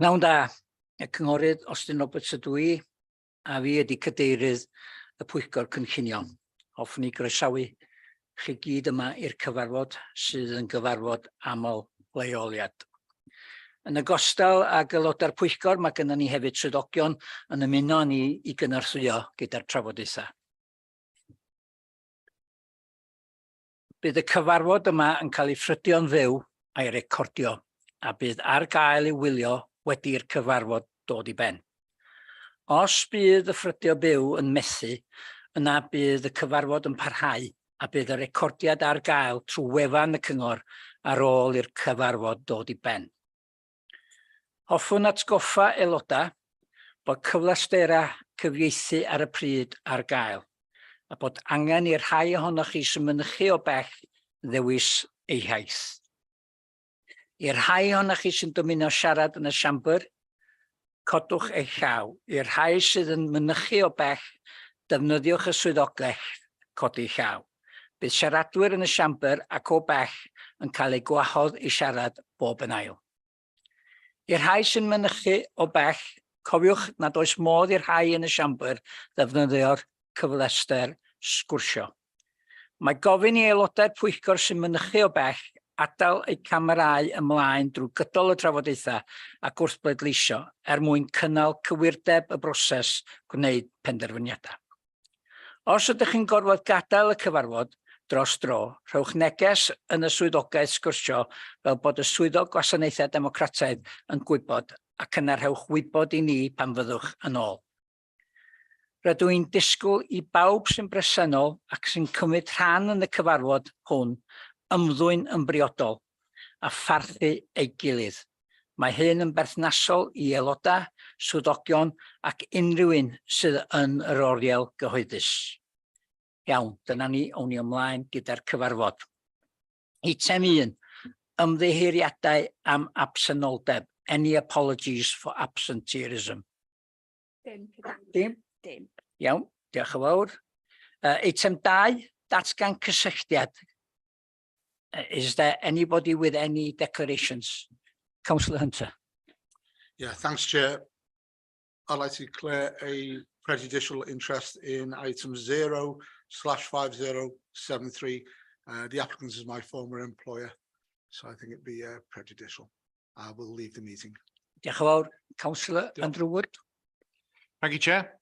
Nawn da, y cynghorydd Austin Roberts ydw I, a fi ydi cadeirydd y Pwyllgor Cynllunio. Hoffwn i groesawu chi gyd yma i'r cyfarfod sydd yn gyfarfod aml leoliad. Yn ogystal ag aelodau'r Pwyllgor, mae gennym ni hefyd swyddogion yn ymuno ni i gynorthwyo gyda'r trafodaethau. Bydd y cyfarfod yma yn cael ei ffrydio'n fyw a'i recordio, a bydd ar gael ei wylio wedi'r cyfarfod dod i ben. Os bydd y ffrydio byw yn methu, yna bydd y cyfarfod yn parhau a bydd y recordiad ar gael trwy wefan y cyngor ar ôl i'r cyfarfod dod i ben. Hoffwn atgoffa aelodau bod cyflastera cyfieithu ar y pryd ar gael, a bod angen i'r rhai ohonoch chi sy'n mynychu o bell ddewis eu haith. I'r rhai ohonoch chi sy'n dymuno siarad yn y siambr, codwch eich llaw. I'r rhai sydd yn mynychu o bell, defnyddiwch y swyddogaeth codi llaw. Bydd siaradwyr yn y siambr ac o bell yn cael ei gwahodd i siarad bob yn ail. I'r rhai sy'n mynychu o bell, cofiwch nad oes modd i'r rhai yn y siambr ddefnyddio'r cyflester sgwrsio. Mae gofyn i aelodau'r Pwyllgor sy'n mynychu o bell adael eu camerâu ymlaen drwy gydol y trafodaethau ac wrth bleidleisio mwyn cynnal cywirdeb y broses gwneud penderfyniadau. Os ydych chi'n gorfod gadael y cyfarfod dros dro, rhowch neges yn y swyddogaeth sgwrsio fel bod y swyddog gwasanaethau democrataidd yn gwybod ac yna rhowch wybod i ni pan fyddwch yn ôl. Rydw i'n disgwyl i bawb sy'n bresennol ac sy'n cymryd rhan yn y cyfarfod hwn ymddwyn yn briodol a pharchu ei gilydd. Mae hyn yn berthnasol i aelodau, swyddogion ac unrhyw un sydd yn yr oriel gyhoeddus. Iawn, dyna ni awn ni ymlaen gyda'r cyfarfod. Eitem 1, ymddiheuriadau am absenoldeb. Any apologies for absenteeism? Dim. Iawn, diolch yn fawr. Eitem 2, datgan cysylltiad. Is there anybody with any declarations? Councillor Hunter. Yeah, thanks, Chair. I'd like to declare a prejudicial interest in item 0/5073. The applicant is my former employer, so I think it'd be prejudicial. I will leave the meeting. Diolch yn fawr. Councillor Andrew Wood. Thank you, Chair.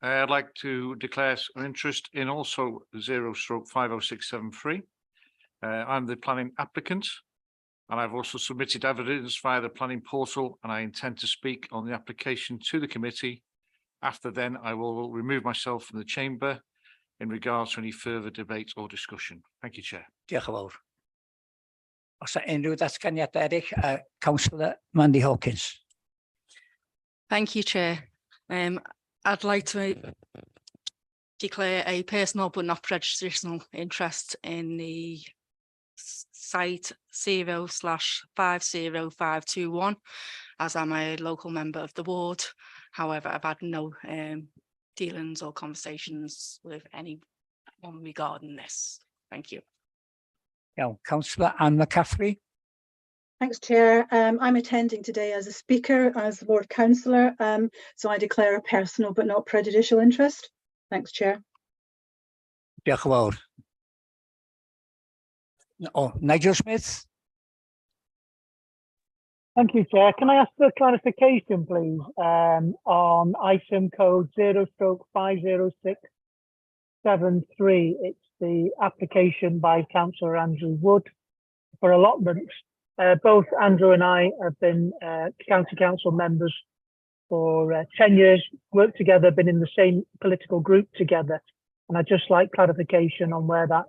I'd like to declare an interest in also 0/50673. I'm the planning applicant, and I've also submitted evidence via the planning portal, and I intend to speak on the application to the committee. After then, I will remove myself from the chamber in regards to any further debate or discussion. Thank you, Chair. Diolch yn fawr. Os yna unrhyw ddatganiadau eraill, Councillor Mandy Hawkins. Thank you, Chair. I'd like to declare a personal but not prejudicial interest in the site 0/50521, as I'm a local member of the ward. However, I've had no dealings or conversations with anyone regarding this. Thank you. Iawn, Councillor Anne McCaffrey. Thanks, Chair. I'm attending today as a speaker, as ward councillor, so I declare a personal but not prejudicial interest. Thanks, Chair. Diolch yn fawr. Nigel Smith. Thank you, Chair. Can I ask for clarification, please, on item code 0/50673? It's the application by Councillor Andrew Wood for allotments. Both Andrew and I have been county council members for 10 years, worked together, been in the same political group together. And I'd just like clarification on where that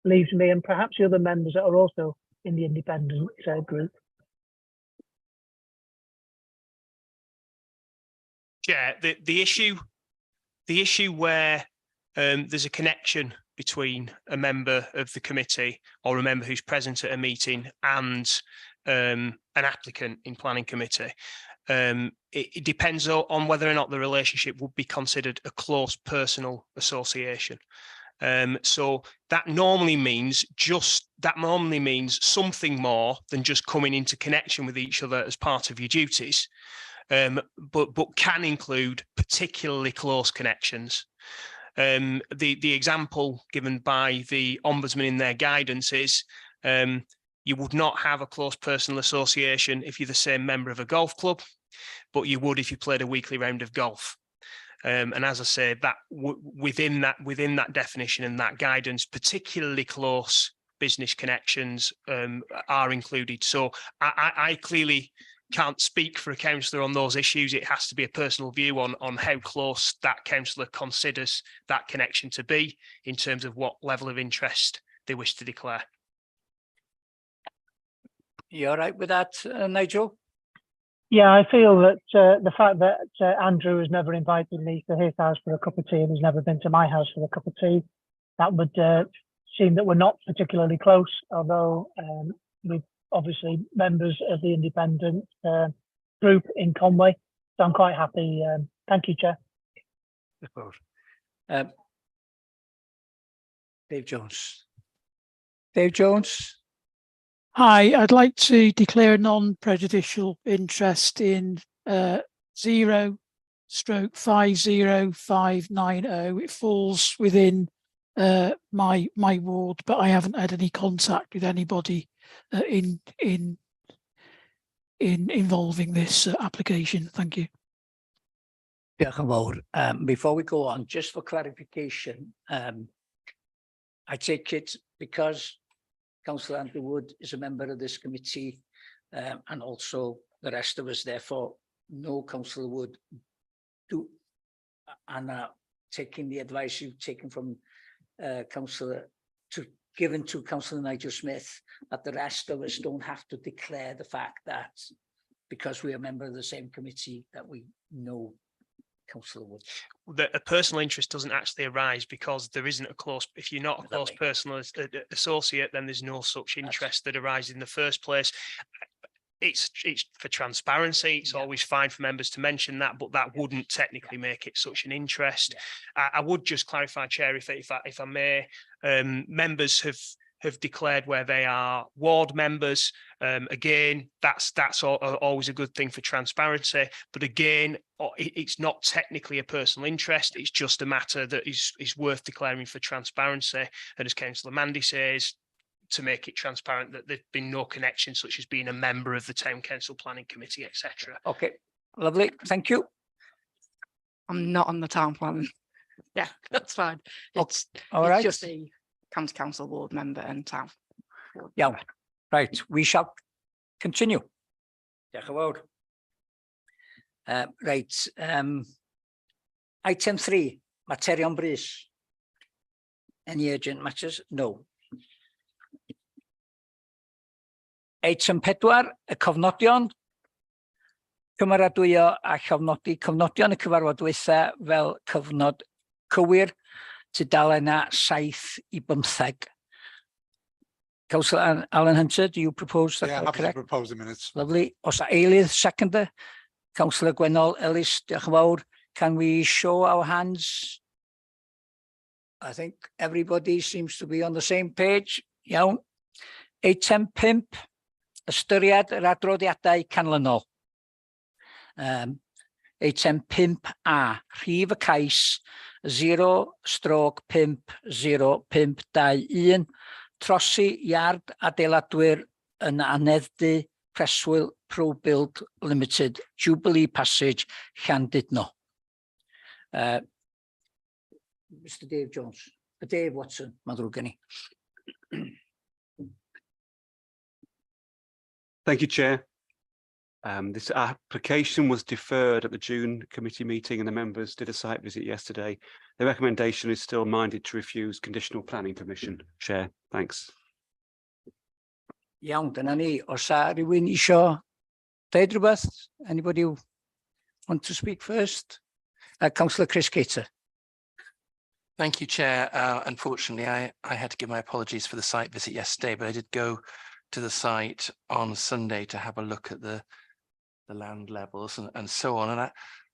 leaves me and perhaps the other members that are also in the independent group. Yeah, the issue where there's a connection between a member of the committee or a member who's present at a meeting and an applicant in planning committee. It depends on whether or not the relationship would be considered a close personal association. So that normally means something more than just coming into connection with each other as part of your duties, but can include particularly close connections. The example given by the Ombudsman in their guidance is you would not have a close personal association if you're the same member of a golf club, but you would if you played a weekly round of golf. And as I say, that within that definition and that guidance, particularly close business connections are included. So I clearly can't speak for a councillor on those issues. It has to be a personal view on how close that councillor considers that connection to be in terms of what level of interest they wish to declare. You all right with that, Nigel? Yeah, I feel that the fact that Andrew has never invited me to his house for a cup of tea and has never been to my house for a cup of tea, that would seem that we're not particularly close, although we're obviously members of the independent group in Conway. So I'm quite happy. Thank you, Chair. Dave Jones. Dave Jones. Hi, I'd like to declare a non-prejudicial interest in 0/50590. It falls within my ward, but I haven't had any contact with anybody in involving this application. Thank you. Diolch yn fawr. Before we go on, just for clarification, I take it because Councillor Andrew Wood is a member of this committee, and also the rest of us, therefore, no councillor would do, and taking the advice you've taken from given to Councillor Nigel Smith, that the rest of us don't have to declare the fact that because we are a member of the same committee that we know Councillor Wood. A personal interest doesn't actually arise because there isn't a close, if you're not a close personal associate, then there's no such interest that arises in the first place. It's for transparency. It's always fine for members to mention that, but that wouldn't technically make it such an interest. I would just clarify, Chair, if I may, members have declared where they are ward members. Again, that's always a good thing for transparency. But again, it's not technically a personal interest. It's just a matter that is worth declaring for transparency. And as Councillor Mandy says, to make it transparent that there's been no connection, such as being a member of the Town Council Planning Committee, etc. Okay, lovely. Thank you. I'm not on the town plan. Yeah, that's fine. It's right. just a county council ward member and town. Yeah, right. We shall continue. Diolch yn fawr. Right. Item 3, materion brys. Any urgent matters? No. Item 4, y cofnodion. Cymeradwyo a chofnodi cofnodion y cyfarfod dwytha fel cyfnod cywir tudalena 7 i 15. Councillor Alan Hunter, do you propose that? Yeah, happy to correct? propose the minutes. Lovely. Os a eilydd, seconder. Councillor Gwynol Ellis, diolch yn fawr. Can we show our hands? I think everybody seems to be on the same page. Iawn. Eitem 5, ystyried yr adroddiadau canlynol. Eitem 5A, rhif y cais 0/50521, trosi iard adeiladwyr yn anedddu preswyl ProBuild Limited, Jubilee Passage, Llandudno. Mr Dave Jones, Dave Watson, ma'n ddrwg gen i. Thank you, Chair. This application was deferred at the June committee meeting and the members did a site visit yesterday. The recommendation is still minded to refuse conditional planning permission. Chair, thanks. Iawn, dyna ni. Os a rhywun isio deud rhywbeth? Anybody want to speak first? Councillor Chris Cater. Thank you, Chair. Unfortunately, I had to give my apologies for the site visit yesterday, but I did go to the site on Sunday to have a look at the land levels and so on. And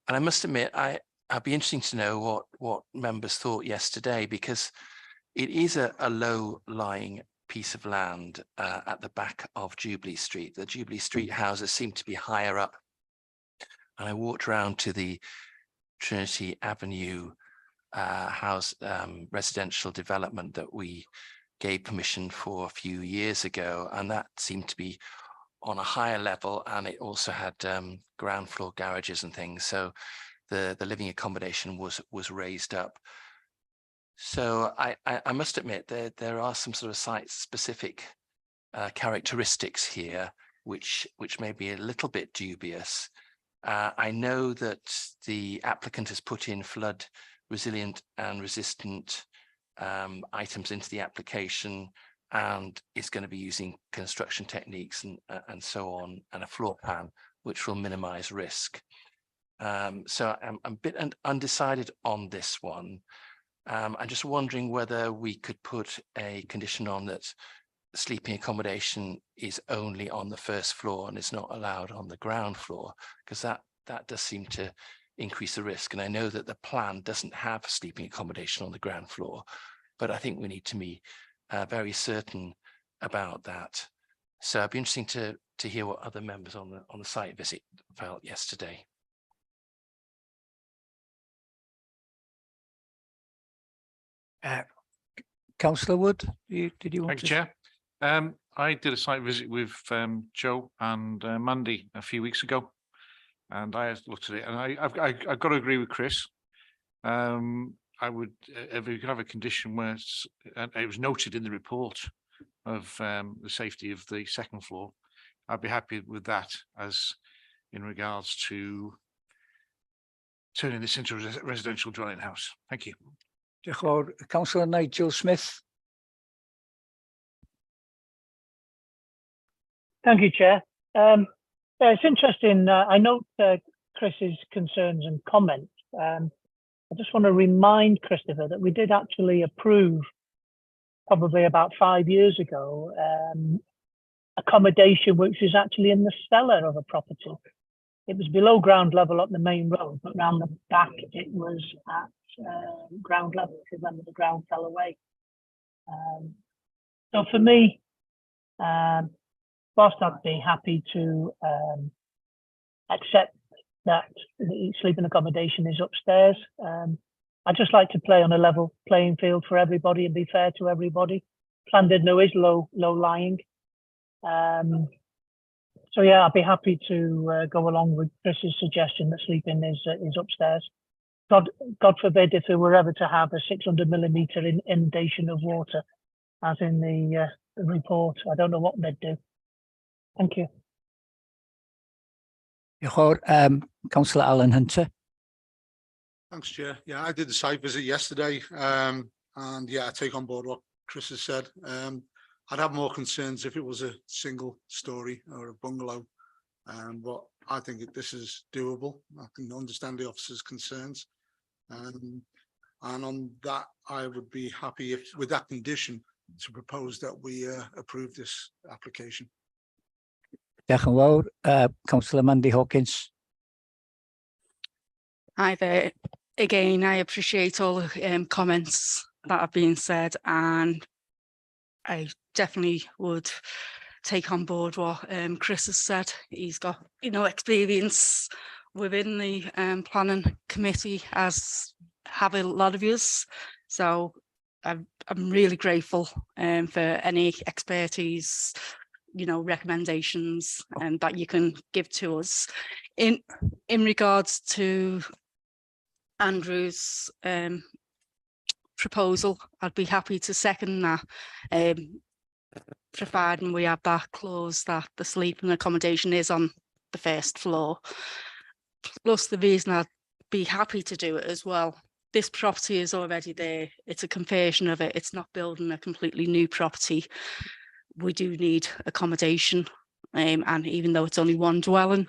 I must admit, I'd be interesting to know what members thought yesterday, because It is a low-lying piece of land at the back of Jubilee Street. The Jubilee Street houses seem to be higher up. And I walked around to the Trinity Avenue house residential development that we gave permission for a few years ago, and that seemed to be on a higher level, and it also had ground floor garages and things. So the living accommodation was raised up. So I must admit that there are some sort of site-specific characteristics here, which may be a little bit dubious. I know that the applicant has put in flood resilient and resistant items into the application, and is going to be using construction techniques and so on, and a floor plan which will minimize risk. So I'm a bit undecided on this one. I'm just wondering whether we could put a condition on that sleeping accommodation is only on the first floor and is not allowed on the ground floor, because that does seem to increase the risk. And I know that the plan doesn't have sleeping accommodation on the ground floor, but I think we need to be very certain about that. So it'd be interesting to hear what other members on the site visit felt yesterday. Councillor Wood, did you want Thank you, to? Chair. I did a site visit with Joe and Mandy a few weeks ago, and I looked at it, and I've got to agree with Chris. I would, if we could have a condition where it was noted in the report of the safety of the second floor, I'd be happy with that, as in regards to turning this into a residential dwelling house. Thank you. Diolch yn fawr. Councillor Nigel Smith. Thank you, Chair. It's interesting. I note Chris's concerns and comments. I just want to remind Christopher that we did actually approve, probably about 5 years ago, accommodation which is actually in the cellar of a property. It was below ground level up the main road, but round the back it was at ground level, if you remember, the ground fell away. So for me, whilst I'd be happy to accept that the sleeping accommodation is upstairs, I'd just like to play on a level playing field for everybody and be fair to everybody. Llandudno is low lying. So yeah, I'd be happy to go along with Chris's suggestion that sleeping is upstairs. God forbid if we were ever to have a 600mm inundation of water, as in the report. I don't know what they'd do. Thank you. Diolch yn fawr. Councillor Alan Hunter. Thanks, Chair. Yeah, I did the site visit yesterday, and yeah, I take on board what Chris has said. I'd have more concerns if it was a single story or a bungalow, but I think this is doable. I can understand the officer's concerns, and on that, I would be happy if, with that condition, to propose that we approve this application. Diolch yn fawr. Councillor Mandy Hawkins. Hi there. Again, I appreciate all the comments that have been said, and I definitely would take on board what Chris has said. He's got, experience within the planning committee, as have a lot of us. So I'm really grateful for any expertise, recommendations that you can give to us. In regards to Andrew's proposal, I'd be happy to second that, providing we have that clause that the sleeping accommodation is on the first floor. Plus, the reason I'd be happy to do it as well, this property is already there. It's a conversion of it. It's not building a completely new property. We do need accommodation, and even though it's only one dwelling,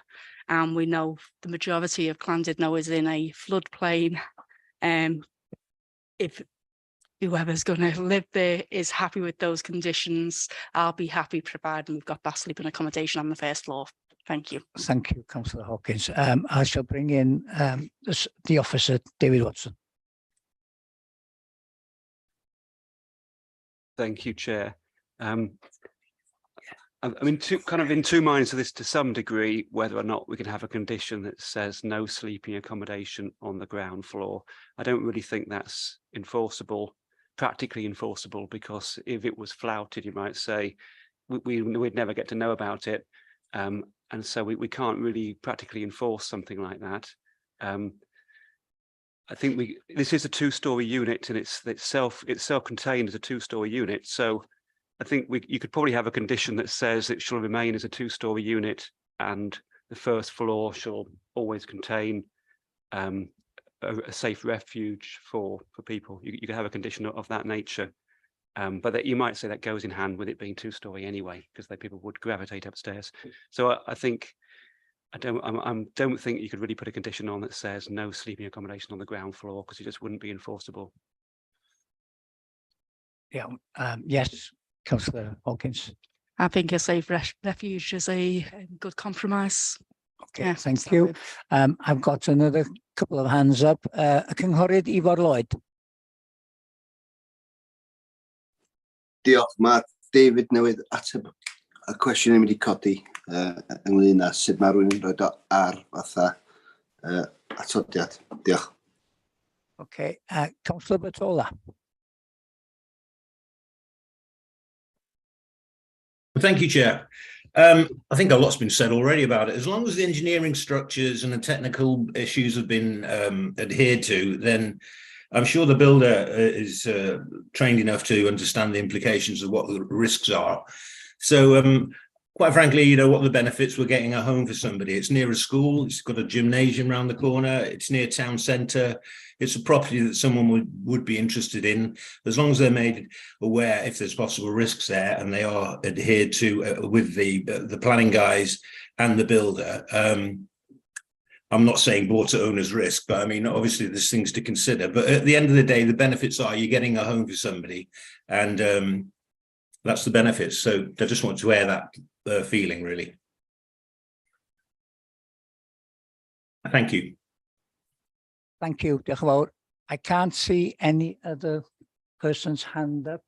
and we know the majority of Llandudno is in a floodplain, if whoever's going to live there is happy with those conditions, I'll be happy providing we've got that sleeping accommodation on the first floor. Thank you. Thank you, Councillor Hawkins. I shall bring in the officer, David Watson. Thank you, Chair. I'm in two minds of this to some degree, whether or not we can have a condition that says no sleeping accommodation on the ground floor. I don't really think that's enforceable, practically enforceable, because if it was flouted, you might say we'd never get to know about it. And so we can't really practically enforce something like that. I think this is a two-storey unit, and it's self-contained as a two-storey unit. So I think you could probably have a condition that says it shall remain as a two-storey unit, and the first floor shall always contain a safe refuge for people. You could have a condition of that nature, but that you might say that goes in hand with it being two-storey anyway, because people would gravitate upstairs. So I think. I don't think you could really put a condition on that says no sleeping accommodation on the ground floor, because it just wouldn't be enforceable. Yeah. Yes, Councillor Hawkins. I think a safe refuge is a good compromise. Okay, Yeah, thank you. I've got another couple of hands up. Cynghorydd Ifor Lloyd. Diolch, mae David newydd ateb y cwestiwn yn mynd i codi ynglyn â sut mae rhywun yn rhoi o ar fatha atodiad. Diolch. Okay, Councillor Batola. Thank you, Chair. I think a lot's been said already about it. As long as the engineering structures and the technical issues have been adhered to, then I'm sure the builder is trained enough to understand the implications of what the risks are. So quite frankly, what the benefits we're getting a home for somebody. It's near a school, it's got a gymnasium around the corner, it's near town centre. It's a property that someone would be interested in, as long as they're made aware if there's possible risks there and they are adhered to with the planning guys and the builder. I'm not saying bought at owner's risk, but I mean, obviously there's things to consider. But at the end of the day, the benefits are you're getting a home for somebody, and that's the benefits. So I just want to air that feeling, really. Thank you. Thank you. Diolch yn fawr. I can't see any other person's hand up.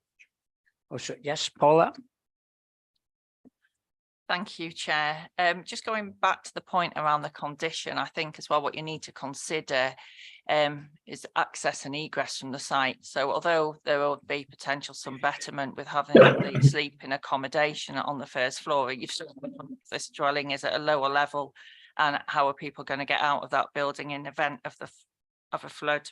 Oh, so, yes, Paula. Thank you, Chair. Just going back to the point around the condition, I think as well what you need to consider is access and egress from the site. So although there will be potential some betterment with having the sleeping accommodation on the first floor, you've still this dwelling is at a lower level, and how are people going to get out of that building in event of a flood?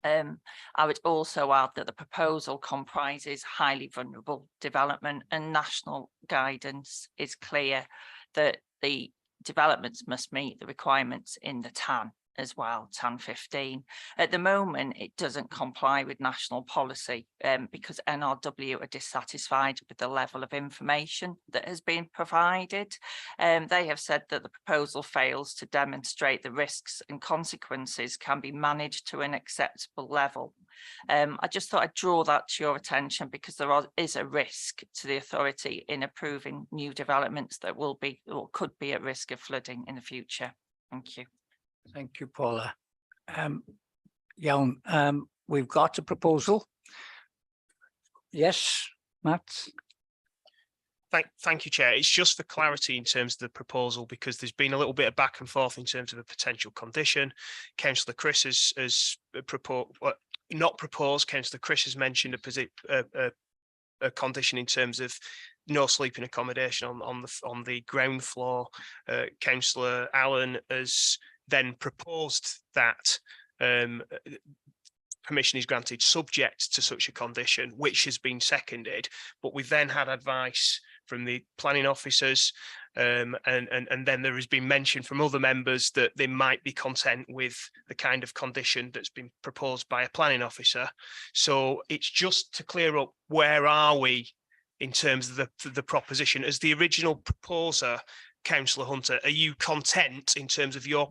I would also add that the proposal comprises highly vulnerable development, and national guidance is clear that the developments must meet the requirements in the TAN as well, TAN 15. At the moment, it doesn't comply with national policy because NRW are dissatisfied with the level of information that has been provided. They have said that the proposal fails to demonstrate the risks and consequences can be managed to an acceptable level. I just thought I'd draw that to your attention because there is a risk to the authority in approving new developments that will be or could be at risk of flooding in the future. Thank you. Thank you, Paula. We've got a proposal. Yes, Matt. Thank you, Chair. It's just for clarity in terms of the proposal, because there's been a little bit of back and forth in terms of a potential condition. Councillor Chris has proposed, not proposed. Councillor Chris has mentioned a condition in terms of no sleeping accommodation on the ground floor. Councillor Allen has then proposed that permission is granted subject to such a condition, which has been seconded. But we've then had advice from the planning officers, and then there has been mention from other members that they might be content with the kind of condition that's been proposed by a planning officer. So it's just to clear up, where are we in terms of the proposition? As the original proposer, Councillor Hunter, are you content in terms of your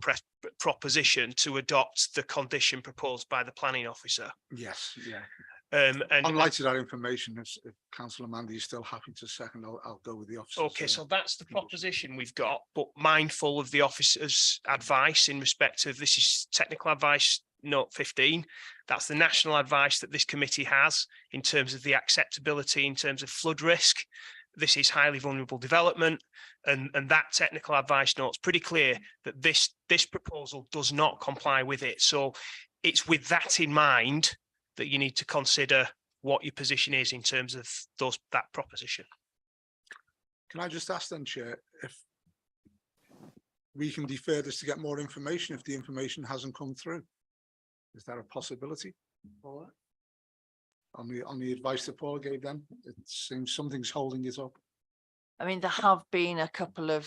proposition to adopt the condition proposed by the planning officer? Yes, yeah. And in light of that information, if Councillor Mandy is still happy to second, I'll go with the officer. Okay, so that's the proposition we've got, but mindful of the officer's advice in respect of this is technical advice, 0.15. That's the national advice that this committee has in terms of the acceptability in terms of flood risk. This is highly vulnerable development, and that technical advice note's pretty clear that this proposal does not comply with it. So it's with that in mind that you need to consider what your position is in terms of that proposition. Can I just ask then, Chair, if we can defer this to get more information if the information hasn't come through? Is that a possibility? Paula? On the advice that Paul gave them, it seems something's holding it up. I mean, there have been a couple of,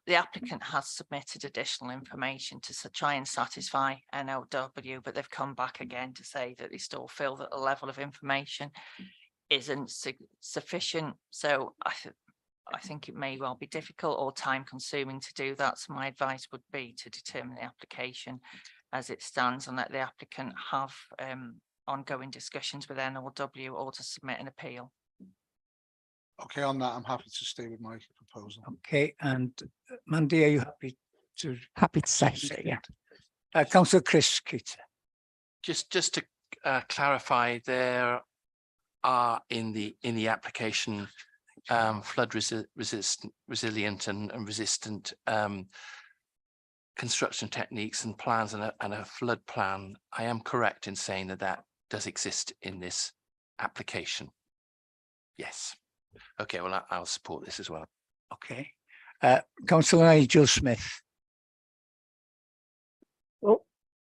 the applicant has submitted additional information to try and satisfy NLW, but they've come back again to say that they still feel that the level of information isn't sufficient. So I think it may well be difficult or time consuming to do that. So my advice would be to determine the application as it stands and let the applicant have ongoing discussions with NLW or to submit an appeal. Okay, on that, I'm happy to stay with my proposal. Okay, and Mandy, are you happy to? Happy to say. Yeah. Councillor Chris Keater. Just to clarify, there are in the application flood resilient and resistant construction techniques and plans and a flood plan. I am correct in saying that does exist in this application. Yes. Okay, well, I'll support this as well. Okay. Councillor Nigel Smith. Oh,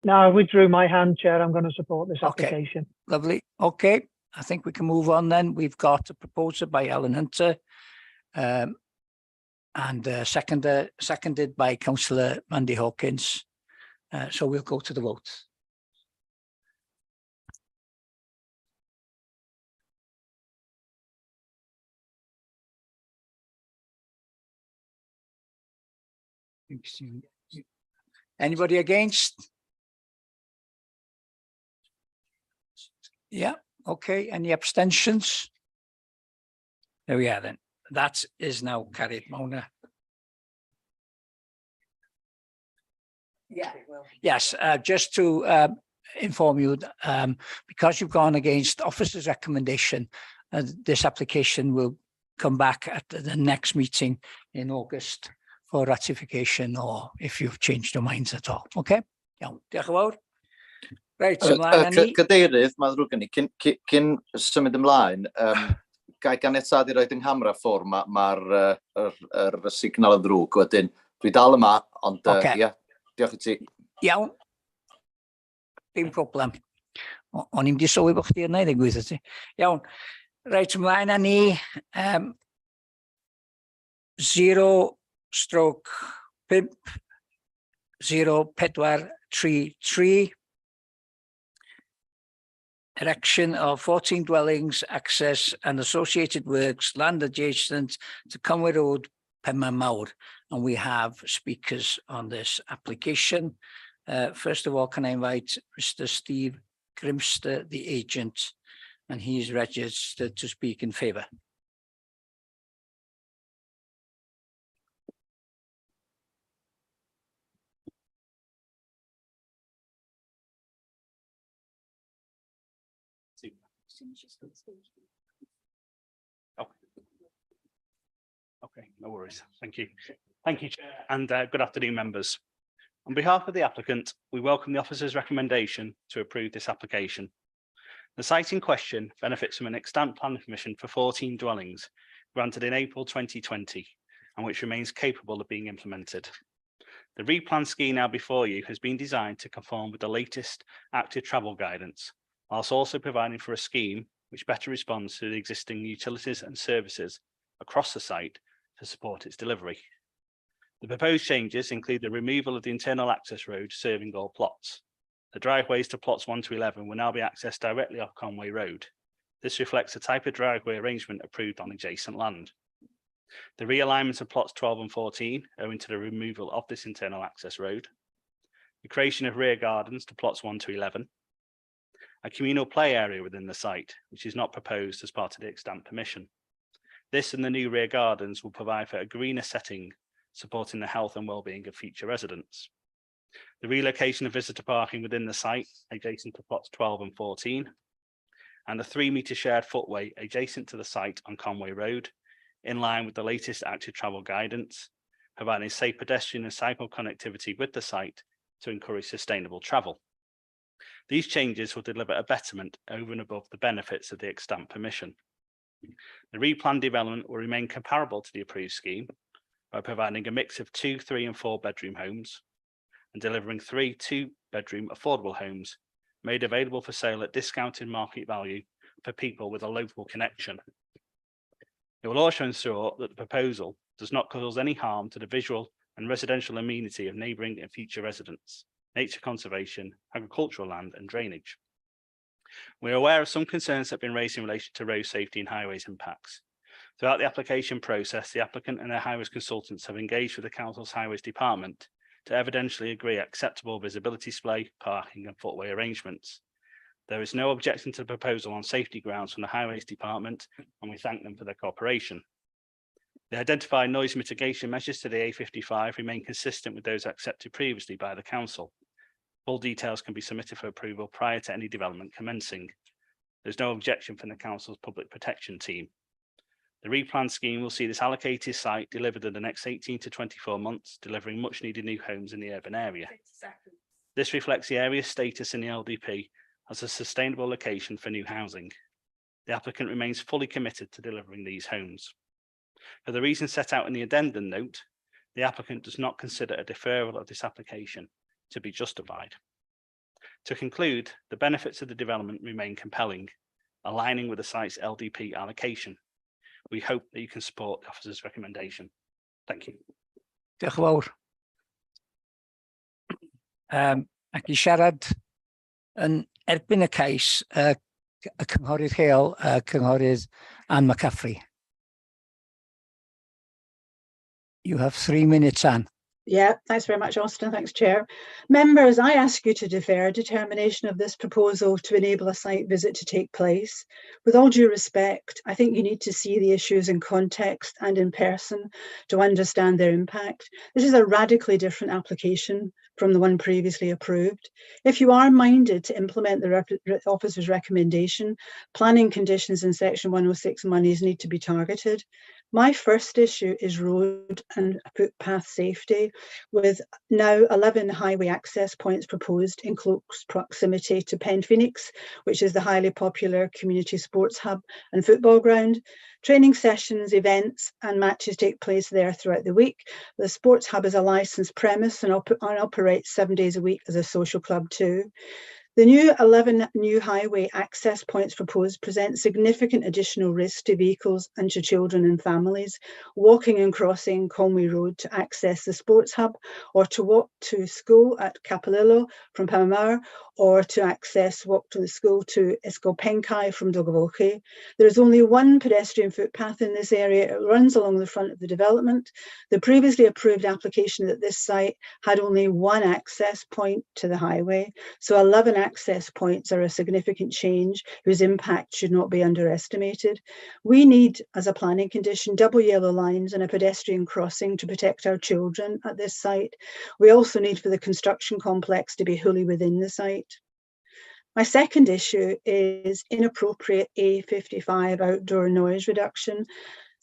no, I withdrew my hand, Chair. I'm going to support this Okay. application. Lovely. Okay, I think we can move on then. We've got a proposal by Alan Hunter and seconded by Councillor Mandy Hawkins. So we'll go to the vote. Anybody against? Yeah, okay. Any abstentions? There we are then. That is now carried, Mona. Yeah. Yes, just to inform you, because you've gone against officer's recommendation, this application will come back at the next meeting in August for ratification, or if you've changed your minds at all. Okay? Iawn, diolch yn fawr. Reit, ymlaen â ni. Cadeirydd, mae'n ddrwg gen i, cyn symud ymlaen, gai ganiatad i roed yng nghamera ffwr, mae'r signal yn ddrwg wedyn. Dwi dal yma, ond ia, diolch i ti. Iawn. Dim problem. O'n i'n di sylwi bod chdi yna i ddigwydd ti. Iawn. Reit, ymlaen â ni. 0/5/0433. Erection of 14 dwellings, access and associated works, land adjacent to Conway Road, Penman Mawr. And we have speakers on this application. First of all, can I invite Mr. Steve Grimster, the agent, and he's registered to speak in favour. Okay, no worries. Thank you. Thank you, Chair, and good afternoon, members. On behalf of the applicant, we welcome the officer's recommendation to approve this application. The site in question benefits from an extant planning permission for 14 dwellings granted in April 2020 and which remains capable of being implemented. The replan scheme now before you has been designed to conform with the latest active travel guidance, whilst also providing for a scheme which better responds to the existing utilities and services across the site to support its delivery. The proposed changes include the removal of the internal access road serving all plots. The driveways to plots 1 to 11 will now be accessed directly off Conway Road. This reflects the type of driveway arrangement approved on adjacent land. The realignment of plots 12 and 14 owing to the removal of this internal access road. The creation of rear gardens to plots 1 to 11. A communal play area within the site, which is not proposed as part of the extant permission. This and the new rear gardens will provide for a greener setting, supporting the health and well-being of future residents. the relocation of visitor parking within the site adjacent to plots 12 and 14, and a 3-metre shared footway adjacent to the site on Conway Road, in line with the latest active travel guidance, providing safe pedestrian and cycle connectivity with the site to encourage sustainable travel. These changes will deliver a betterment over and above the benefits of the extant permission. The replanned development will remain comparable to the approved scheme by providing a mix of 2, 3 and 4 bedroom homes and delivering 3 2-bedroom affordable homes made available for sale at discounted market value for people with a local connection. It will also ensure that the proposal does not cause any harm to the visual and residential amenity of neighbouring and future residents, nature conservation, agricultural land and drainage. We are aware of some concerns that have been raised in relation to road safety and highways impacts. Throughout the application process, the applicant and their highways consultants have engaged with the Council's Highways Department to evidentially agree acceptable visibility display, parking and footway arrangements. There is no objection to the proposal on safety grounds from the Highways Department, and we thank them for their cooperation. The identified noise mitigation measures to the A55 remain consistent with those accepted previously by the Council. Full details can be submitted for approval prior to any development commencing. There's no objection from the Council's Public Protection team. The replanned scheme will see this allocated site delivered in the next 18 to 24 months, delivering much needed new homes in the urban area. This reflects the area's status in the LDP as a sustainable location for new housing. The applicant remains fully committed to delivering these homes. For the reasons set out in the addendum note, the applicant does not consider a deferral of this application to be justified. To conclude, the benefits of the development remain compelling, aligning with the site's LDP allocation. We hope that you can support the officer's recommendation. Thank you. Diolch yn fawr. Ac I siarad yn erbyn y cais y cynghorydd lleol, cynghorydd Ann McCaffrey. You have 3 minutes, Ann. Yeah, thanks very much, Austin. Thanks, Chair. Members, I ask you to defer determination of this proposal to enable a site visit to take place. With all due respect, I think you need to see the issues in context and in person to understand their impact. This is a radically different application from the one previously approved. If you are minded to implement the officer's recommendation, planning conditions in Section 106 monies need to be targeted. My first issue is road and footpath safety, with now 11 highway access points proposed in close proximity to Pen Phoenix, which is the highly popular community sports hub and football ground. Training sessions, events and matches take place there throughout the week. The sports hub is a licensed premise and operates 7 days a week as a social club too. The new 11 new highway access points proposed present significant additional risk to vehicles and to children and families walking and crossing Conway Road to access the sports hub, or to walk to school at Capilillo from Palmar, or to walk to the school to Escopenkai from Dogavoche. There is only one pedestrian footpath in this area. It runs along the front of the development. The previously approved application at this site had only one access point to the highway, so 11 access points are a significant change whose impact should not be underestimated. We need, as a planning condition, double yellow lines and a pedestrian crossing to protect our children at this site. We also need for the construction complex to be wholly within the site. My second issue is inappropriate A55 outdoor noise reduction.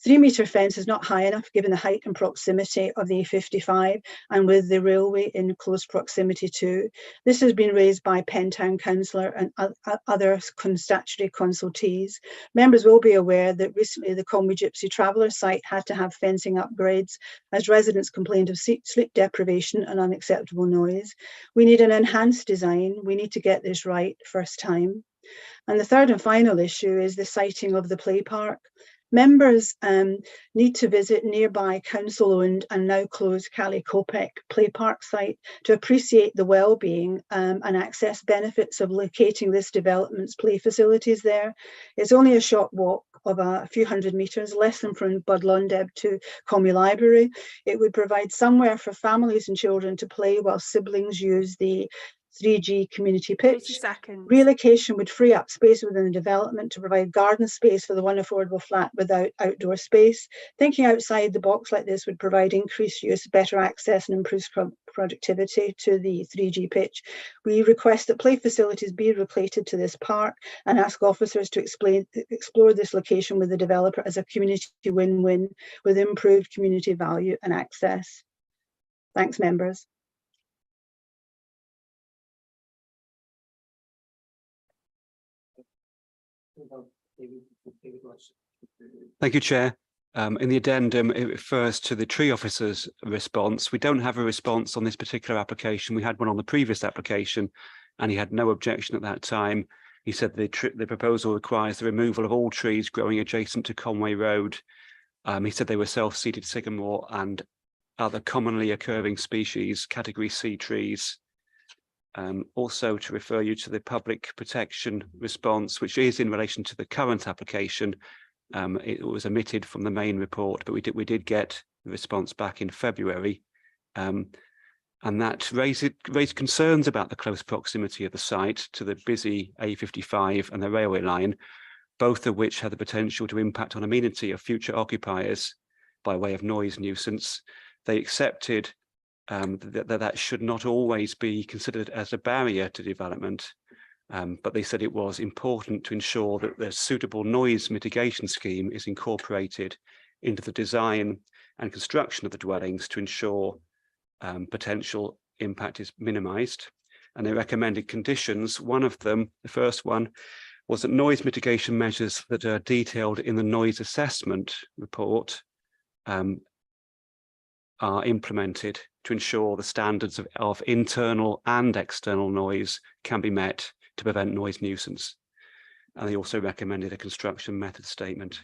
3-metre fence is not high enough given the height and proximity of the A55 and with the railway in close proximity too. This has been raised by Penn Town Councillor and other statutory consultees. Members will be aware that recently the Conway Gypsy Traveller site had to have fencing upgrades as residents complained of sleep deprivation and unacceptable noise. We need an enhanced design. We need to get this right first time. And the third and final issue is the siting of the play park. Members need to visit nearby council-owned and now closed Cali Copec Play Park site to appreciate the well-being and access benefits of locating this development's play facilities there. It's only a short walk of a few hundred metres, less than from Bud Londeb to Conwy Library. It would provide somewhere for families and children to play while siblings use the 3G community pitch. Relocation would free up space within the development to provide garden space for the one affordable flat without outdoor space. Thinking outside the box like this would provide increased use, better access and improved productivity to the 3G pitch. We request that play facilities be replated to this park and ask officers to explore this location with the developer as a community win-win with improved community value and access. Thanks, members. Thank you, Chair. In the addendum, it refers to the tree officer's response. We don't have a response on this particular application. We had one on the previous application, and he had no objection at that time. He said the proposal requires the removal of all trees growing adjacent to Conway Road. He said they were self-seeded sycamore and other commonly occurring species, category C trees. Also to refer you to the public protection response, which is in relation to the current application. It was omitted from the main report, but we did get the response back in February. And that raised concerns about the close proximity of the site to the busy A55 and the railway line, both of which had the potential to impact on amenity of future occupiers by way of noise nuisance. They accepted that should not always be considered as a barrier to development, but they said it was important to ensure that the suitable noise mitigation scheme is incorporated into the design and construction of the dwellings to ensure potential impact is minimised. And they recommended conditions. One of them, the first one, was that noise mitigation measures that are detailed in the noise assessment report are implemented to ensure the standards of internal and external noise can be met to prevent noise nuisance. And they also recommended a construction method statement.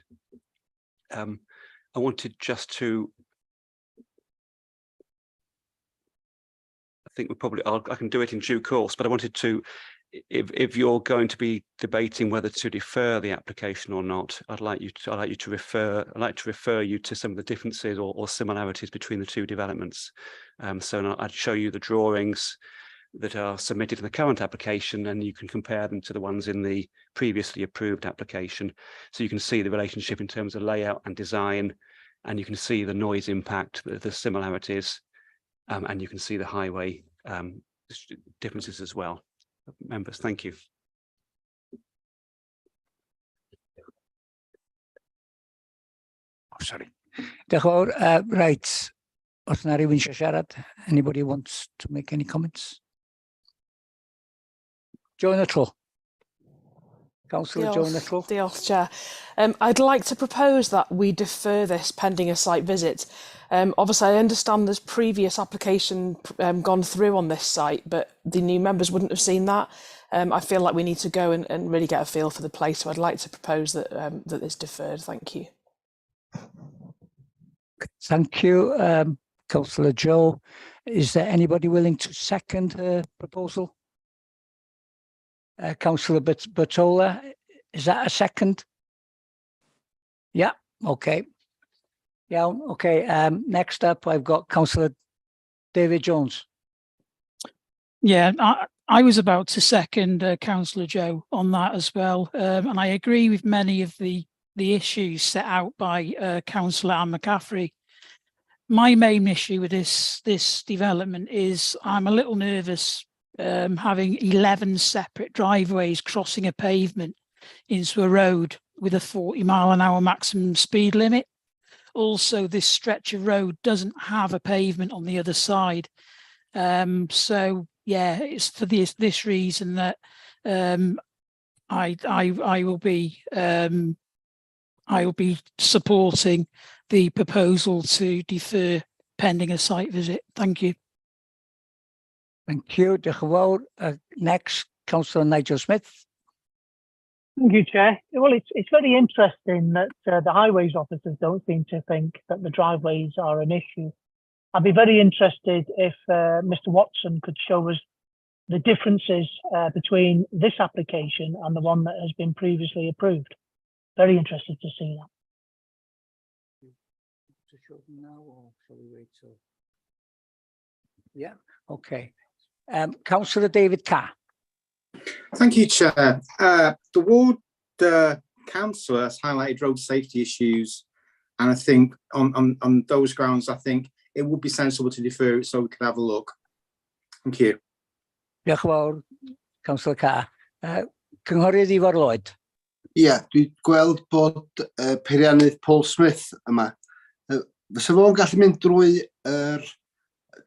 I wanted just to, I think I can do it in due course, but I wanted to, if you're going to be debating whether to defer the application or not, I'd like to refer you to some of the differences or similarities between the two developments. So I'd show you the drawings that are submitted in the current application, and you can compare them to the ones in the previously approved application. So you can see the relationship in terms of layout and design, and you can see the noise impact, the similarities, and you can see the highway differences as well. Members, thank you. Oh, sorry. Diolch yn fawr. Right. Os yna rhywun eisiau siarad, anybody wants to make any comments? Join the tro. Councillor Join the tro. Diolch, Chair. I'd like to propose that we defer this pending a site visit. Obviously, I understand there's previous application gone through on this site, but the new members wouldn't have seen that. I feel like we need to go and really get a feel for the place, so I'd like to propose that that it's deferred. Thank you. Thank you, Councillor Joe. Is there anybody willing to second her proposal? Councillor Bertola, is that a second? Yeah, okay. Yeah, okay. Next up, I've got Councillor David Jones. Yeah, I was about to second Councillor Joe on that as well, and I agree with many of the issues set out by Councillor Anne McCaffrey. My main issue with this development is I'm a little nervous having 11 separate driveways crossing a pavement into a road with a 40-mile-an-hour maximum speed limit. Also, this stretch of road doesn't have a pavement on the other side. So yeah, it's for this reason that I will be supporting the proposal to defer pending a site visit. Thank you. Thank you. Diolch yn fawr. Next, Councillor Nigel Smith. Thank you, Chair. Well, it's very interesting that the highways officers don't seem to think that the driveways are an issue. I'd be very interested if Mr. Watson could show us the differences between this application and the one that has been previously approved. Very interested to see that. Yeah, okay. Councillor David Carr. Thank you, Chair. The ward councillor has highlighted road safety issues, and I think on those grounds, I think it would be sensible to defer it so we can have a look. Thank you. Diolch yn fawr, Councillor Carr. Cynghorydd Ifor Lloyd. Ie, dwi'n gweld bod peiriannydd Paul Smith yma. Fysa fo'n gallu mynd drwy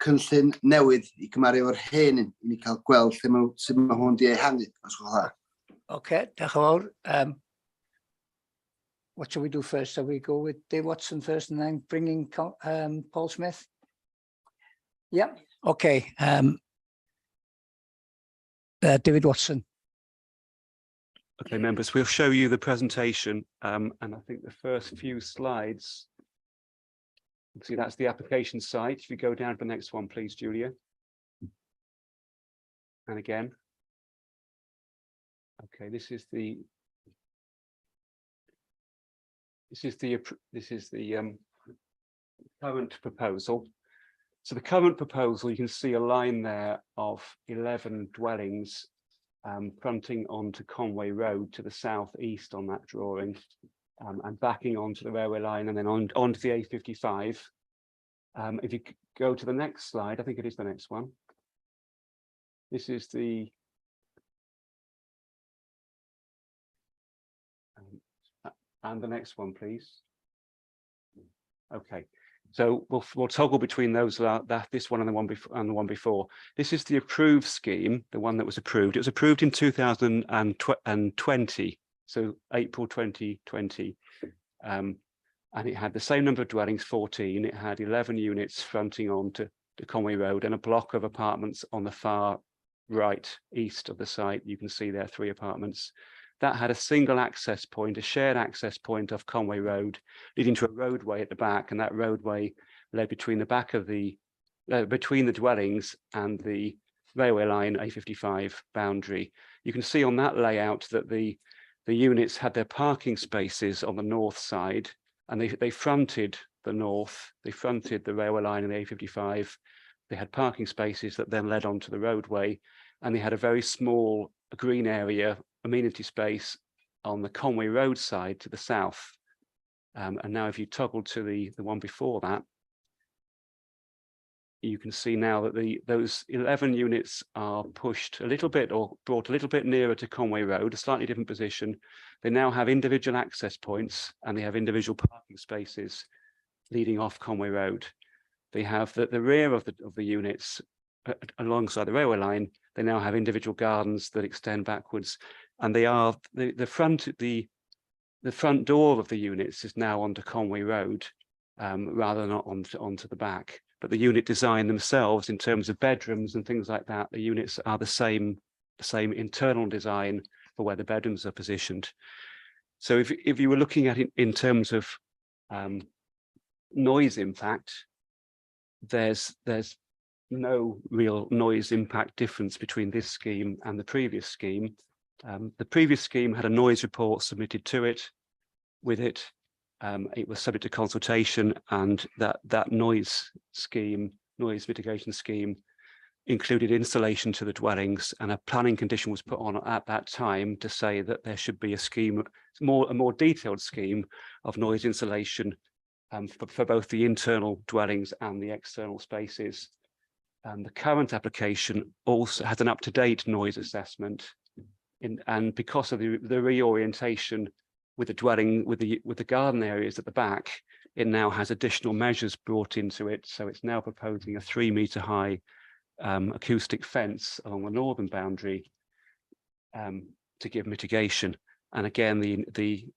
cynllun newydd i gymaru o'r hen un, i ni cael gweld sut mae hwn di ehangu, os gwelwch dda. Okay, diolch yn fawr. What shall we do first? Shall we go with Dave Watson first and then bringing Paul Smith? Yeah, okay. David Watson. Okay, members, we'll show you the presentation, and I think the first few slides, you see that's the application site. If you go down to the next one, please, Julia. And again. Okay, this is the current proposal. So the current proposal, you can see a line there of 11 dwellings fronting onto Conway Road to the southeast on that drawing, and backing onto the railway line and then onto the A55. If you go to the next slide, I think it is the next one. This is the and the next one, please. Okay, so we'll toggle between those, this one and the one before. This is the approved scheme, the one that was approved. It was approved in 2020, so April 2020, and it had the same number of dwellings, 14. It had 11 units fronting on to Conway Road and a block of apartments on the far right east of the site. You can see there 3 apartments. That had a single access point, a shared access point off Conway Road, leading to a roadway at the back, and that roadway led between the back of between the dwellings and the railway line A55 boundary. You can see on that layout that the units had their parking spaces on the north side, and they fronted the north, they fronted the railway line and the A55. They had parking spaces that then led onto the roadway, and they had a very small green area, amenity space on the Conway Road side to the south. And now if you toggle to the one before that, you can see now that those 11 units are pushed a little bit or brought a little bit nearer to Conway Road, a slightly different position. They now have individual access points and they have individual parking spaces leading off Conway Road. They have the rear of the units alongside the railway line. They now have individual gardens that extend backwards, and they are the front door of the units is now onto Conway Road rather than onto the back. But the unit design themselves, in terms of bedrooms and things like that, the units are the same internal design for where the bedrooms are positioned. So if you were looking at it in terms of noise impact, there's no real noise impact difference between this scheme and the previous scheme. The previous scheme had a noise report submitted to it. With it, it was subject to consultation, and that noise mitigation scheme included installation to the dwellings, and a planning condition was put on at that time to say that there should be a scheme, a more detailed scheme of noise insulation for both the internal dwellings and the external spaces. The current application also has an up-to-date noise assessment, and because of the reorientation with the dwelling, with the garden areas at the back, it now has additional measures brought into it. So it's now proposing a 3-meter high acoustic fence along the northern boundary to give mitigation. And again, the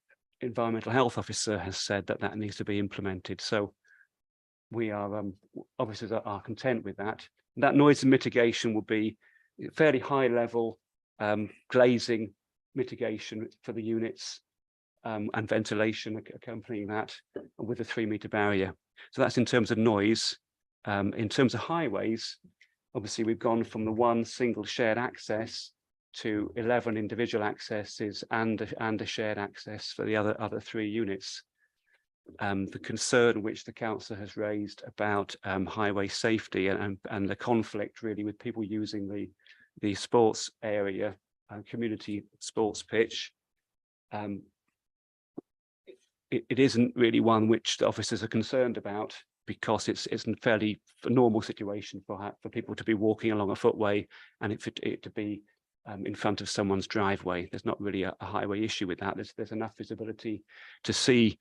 environmental health officer has said that needs to be implemented. So we are officers are content with that. That noise mitigation will be fairly high level glazing mitigation for the units and ventilation accompanying that with a 3-meter barrier. So that's in terms of noise. In terms of highways, obviously we've gone from the one single shared access to 11 individual accesses and a shared access for the other 3 units. The concern which the council has raised about highway safety and the conflict really with people using the sports area and community sports pitch, it isn't really one which the officers are concerned about. because it's a fairly normal situation for people to be walking along a footway and it to be in front of someone's driveway. There's not really a highway issue with that. There's enough visibility to see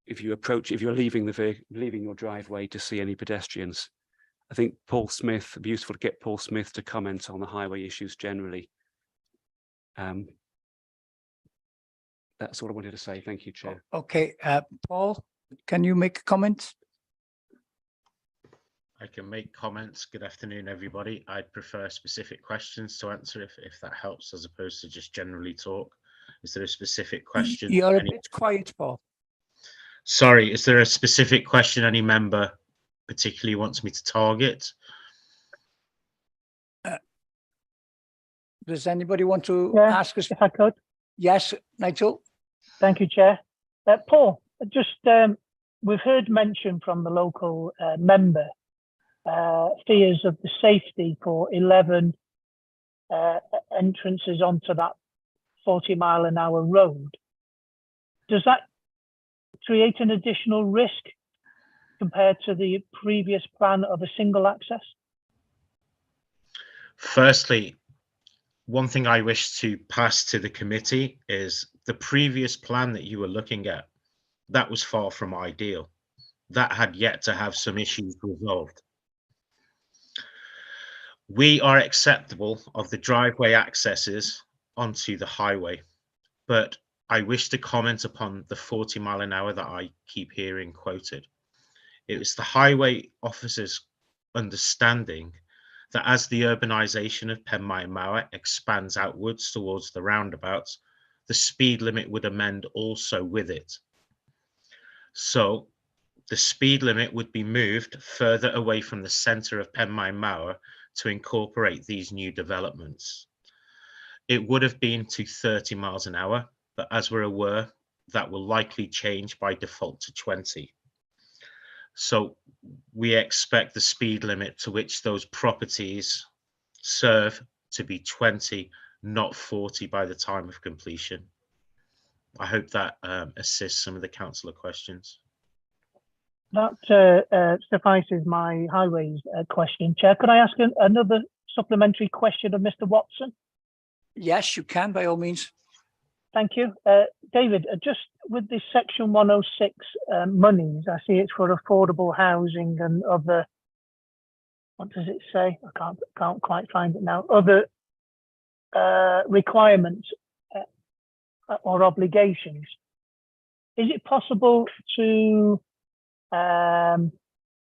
if you're leaving your driveway, to see any pedestrians. I think Paul Smith, it'd be useful to get Paul Smith to comment on the highway issues generally. That's all I wanted to say. Thank you, Chair. Okay, Paul, can you make a comment? I can make comments. Good afternoon, everybody. I'd prefer specific questions to answer if that helps, as opposed to just generally talk. Is there a specific question? You're a bit quiet, Paul. Sorry, is there a specific question any member particularly wants me to target? Does anybody want to ask us? If I could. Yes, Nigel. Thank you, Chair. Paul, just we've heard mention from the local member fears of the safety for 11 entrances onto that 40-mile-an-hour road. Does that create an additional risk compared to the previous plan of a single access? Firstly, one thing I wish to pass to the committee is the previous plan that you were looking at, that was far from ideal. That had yet to have some issues resolved. We are acceptable of the driveway accesses onto the highway, but I wish to comment upon the 40-mile-an-hour that I keep hearing quoted. It was the highway officers' understanding that as the urbanisation of Penmaen Mawr expands outwards towards the roundabouts, the speed limit would amend also with it. So the speed limit would be moved further away from the centre of Penmaen Mawr to incorporate these new developments. It would have been to 30 miles an hour, but as we're aware, that will likely change by default to 20. So we expect the speed limit to which those properties serve to be 20, not 40 by the time of completion. I hope that assists some of the councillor questions. That suffices my highways question. Chair, could I ask another supplementary question of Mr. Watson? Yes, you can, by all means. Thank you. David, just with the Section 106 monies, I see it's for affordable housing and other, what does it say? I can't quite find it now. Other requirements or obligations. Is it possible to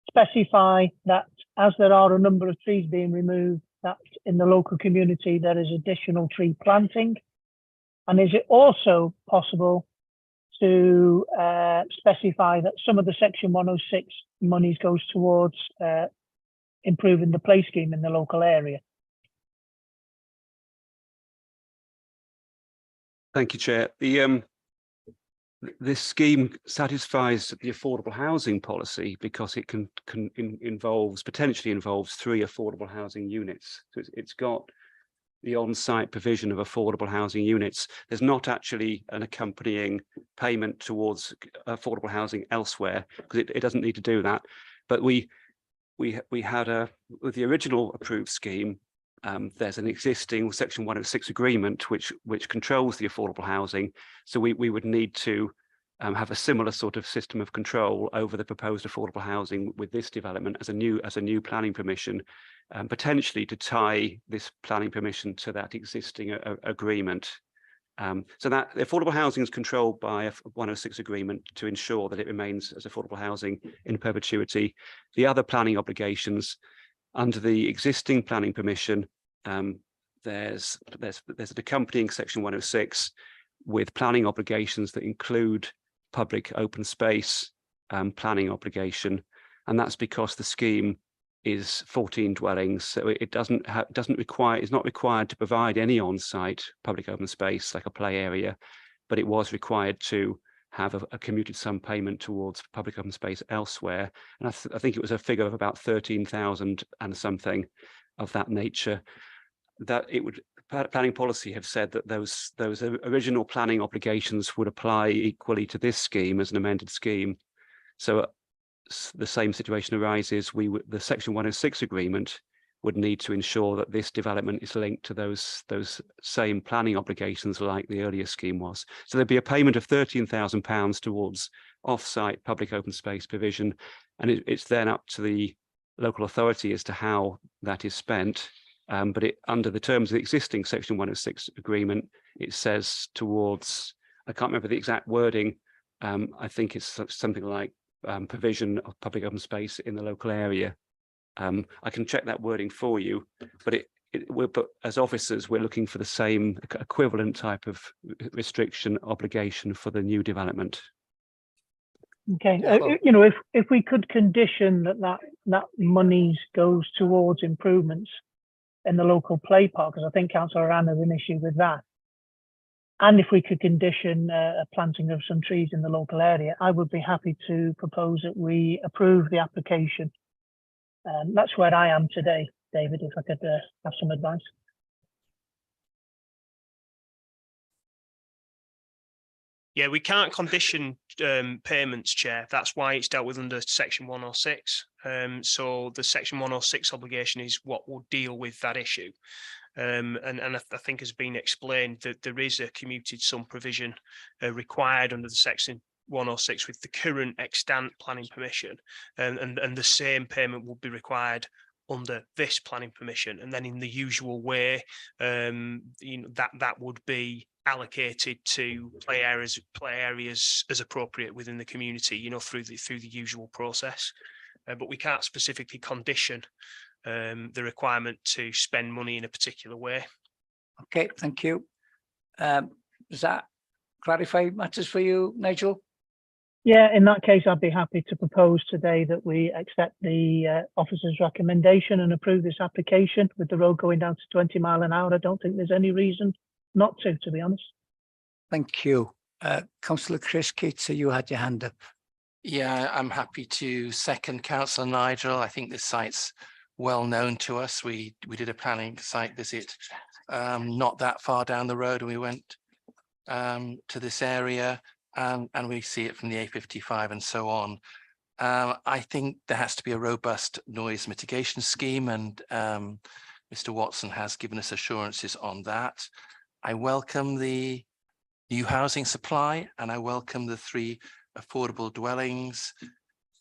specify that as there are a number of trees being removed, that in the local community there is additional tree planting? And is it also possible to specify that some of the Section 106 monies goes towards improving the play scheme in the local area? Thank you, Chair. This scheme satisfies the affordable housing policy because it potentially involves 3 affordable housing units. So it's got the on-site provision of affordable housing units. There's not actually an accompanying payment towards affordable housing elsewhere because it doesn't need to do that. But we had with the original approved scheme, there's an existing Section 106 agreement which controls the affordable housing. So we would need to have a similar sort of system of control over the proposed affordable housing with this development as a new planning permission, potentially to tie this planning permission to that existing agreement. So that the affordable housing is controlled by a 106 agreement to ensure that it remains as affordable housing in perpetuity. The other planning obligations under the existing planning permission, there's an accompanying Section 106 with planning obligations that include public open space planning obligation, and that's because the scheme is 14 dwellings, so it is not required to provide any on-site public open space like a play area, but it was required to have a commuted sum payment towards public open space elsewhere. And I think it was a figure of about 13,000 and something of that nature. That it would, planning policy have said that those original planning obligations would apply equally to this scheme as an amended scheme. So the same situation arises, the Section 106 agreement would need to ensure that this development is linked to those same planning obligations like the earlier scheme was. So there'd be a payment of £13,000 towards off-site public open space provision, and it's then up to the local authority as to how that is spent. But under the terms of the existing Section 106 agreement, it says towards, I can't remember the exact wording, I think it's something like provision of public open space in the local area. I can check that wording for you, but but as officers, we're looking for the same equivalent type of restriction obligation for the new development. Okay, if we could condition that monies goes towards improvements in the local play park, because I think Councillor Ann has an issue with that. And if we could condition a planting of some trees in the local area, I would be happy to propose that we approve the application. That's where I am today, David, if I could have some advice. Yeah, we can't condition payments, Chair. That's why it's dealt with under Section 106. So the Section 106 obligation is what will deal with that issue. And I think has been explained that there is a commuted sum provision required under the Section 106 with the current extant planning permission, and the same payment will be required under this planning permission, and then in the usual way, that would be allocated to play areas as appropriate within the community, through the usual process. But we can't specifically condition the requirement to spend money in a particular way. Okay, thank you. Does that clarify matters for you, Nigel? Yeah, in that case, I'd be happy to propose today that we accept the officer's recommendation and approve this application with the road going down to 20 miles an hour. I don't think there's any reason not to be honest. Thank you. Councillor Chris Keater, you had your hand up. Yeah, I'm happy to second Councillor Nigel. I think this site's well known to us. We did a planning site visit not that far down the road, and we went to this area. And we see it from the A55 and so on. I think there has to be a robust noise mitigation scheme, and Mr. Watson has given us assurances on that. I welcome the new housing supply, and I welcome the 3 affordable dwellings.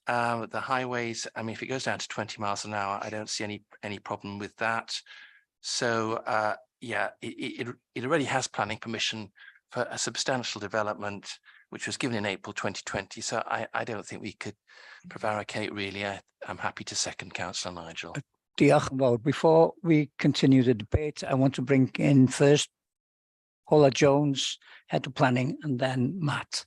The highways, I mean, if it goes down to 20 miles an hour, I don't see any problem with that. So yeah, it already has planning permission for a substantial development, which was given in April 2020. So I don't think we could prevaricate, really. I'm happy to second Councillor Nigel. Diolch yn fawr. Before we continue the debate, I want to bring in first Paula Jones, Head of Planning, and then Matt.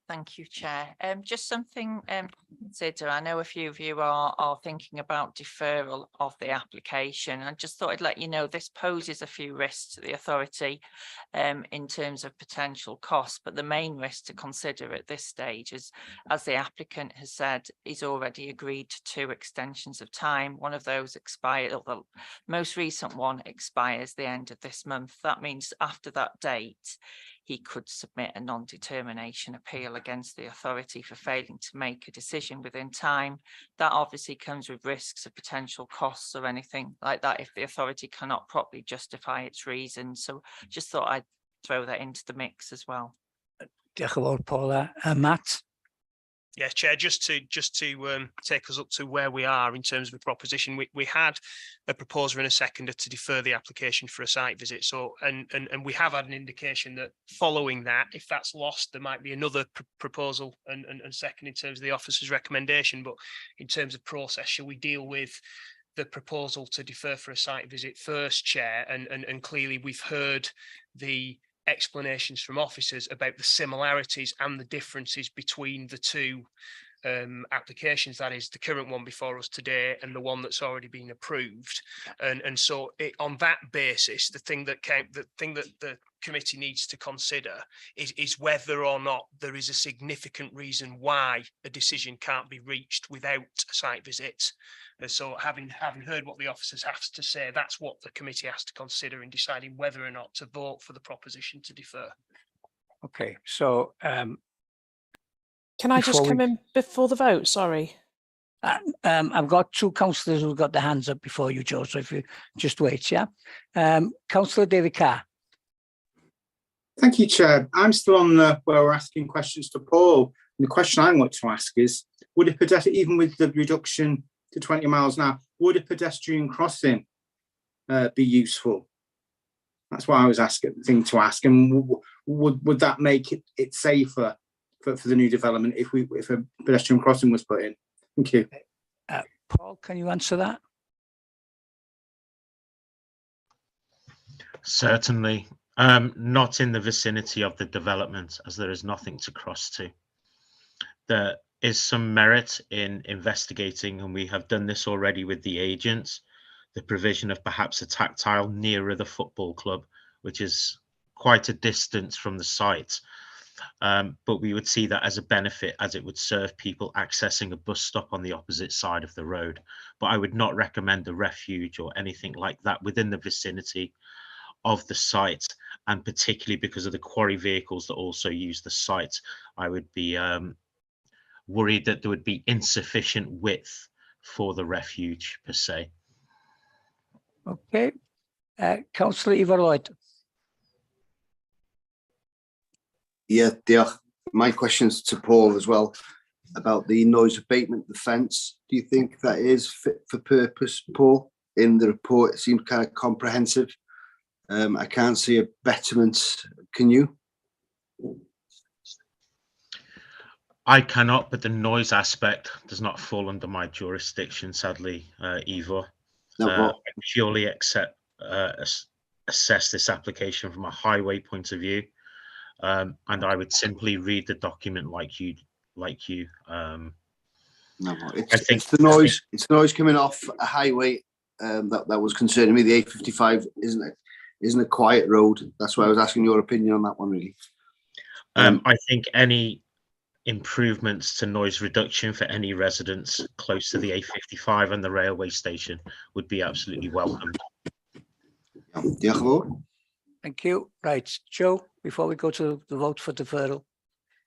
Thank you, Chair. Just something to consider. I know a few of you are thinking about deferral of the application. I just thought I'd let you know this poses a few risks to the authority in terms of potential costs, but the main risk to consider at this stage is, as the applicant has said, he's already agreed to 2 extensions of time. One of those expired, or the most recent one expires the end of this month. That means after that date, he could submit a non-determination appeal against the authority for failing to make a decision within time. That obviously comes with risks of potential costs or anything like that if the authority cannot properly justify its reasons. So just thought I'd throw that into the mix as well. Diolch yn fawr, Paula. Matt? Yeah, Chair, just to take us up to where we are in terms of the proposition, we had a proposer and a seconder to defer the application for a site visit. So, and we have had an indication that following that, if that's lost, there might be another proposal and second in terms of the officer's recommendation. But in terms of process, shall we deal with the proposal to defer for a site visit first, Chair? And clearly we've heard the explanations from officers about the similarities and the differences between the 2 applications, that is the current one before us today and the one that's already been approved, and so on that basis, the thing that the committee needs to consider is whether or not there is a significant reason why a decision can't be reached without a site visit. So having heard what the officers have to say, that's what the committee has to consider in deciding whether or not to vote for the proposition to defer. Okay, so Can I just before come we- in before the vote? Sorry. I've got two councillors who've got their hands up before you, Joe, so if you just wait, yeah? Councillor David Carr. Thank you, Chair. I'm still on where we're asking questions to Paul. And the question I want to ask is, would a pedestrian, even with the reduction to 20 miles an hour, would a pedestrian crossing be useful? That's what I was asking, to ask. And would that make it safer for the new development if a pedestrian crossing was put in? Thank you. Paul, can you answer that? Certainly. Not in the vicinity of the development, as there is nothing to cross to. There is some merit in investigating, and we have done this already with the agents, the provision of perhaps a tactile nearer the football club, which is quite a distance from the site. But we would see that as a benefit, as it would serve people accessing a bus stop on the opposite side of the road. But I would not recommend a refuge or anything like that within the vicinity of the site, and particularly because of the quarry vehicles that also use the site, I would be worried that there would be insufficient width for the refuge per se. Okay. Councillor Ifor Lloyd. Yeah, my question's to Paul as well about the noise abatement, the fence. Do you think that is fit for purpose, Paul? In the report, it seemed kind of comprehensive. I can't see a betterment. Can you? I cannot, but the noise aspect does not fall under my jurisdiction, sadly, Ivor. I purely assess this application from a highway point of view, and I would simply read the document like you. No, it's the noise. It's the noise coming off a highway that was concerning me. The A55 isn't a quiet road. That's why I was asking your opinion on that one, really. I think any improvements to noise reduction for any residents close to the A55 and the railway station would be absolutely welcomed. Thank you. Right, Joe, before we go to the vote for deferral.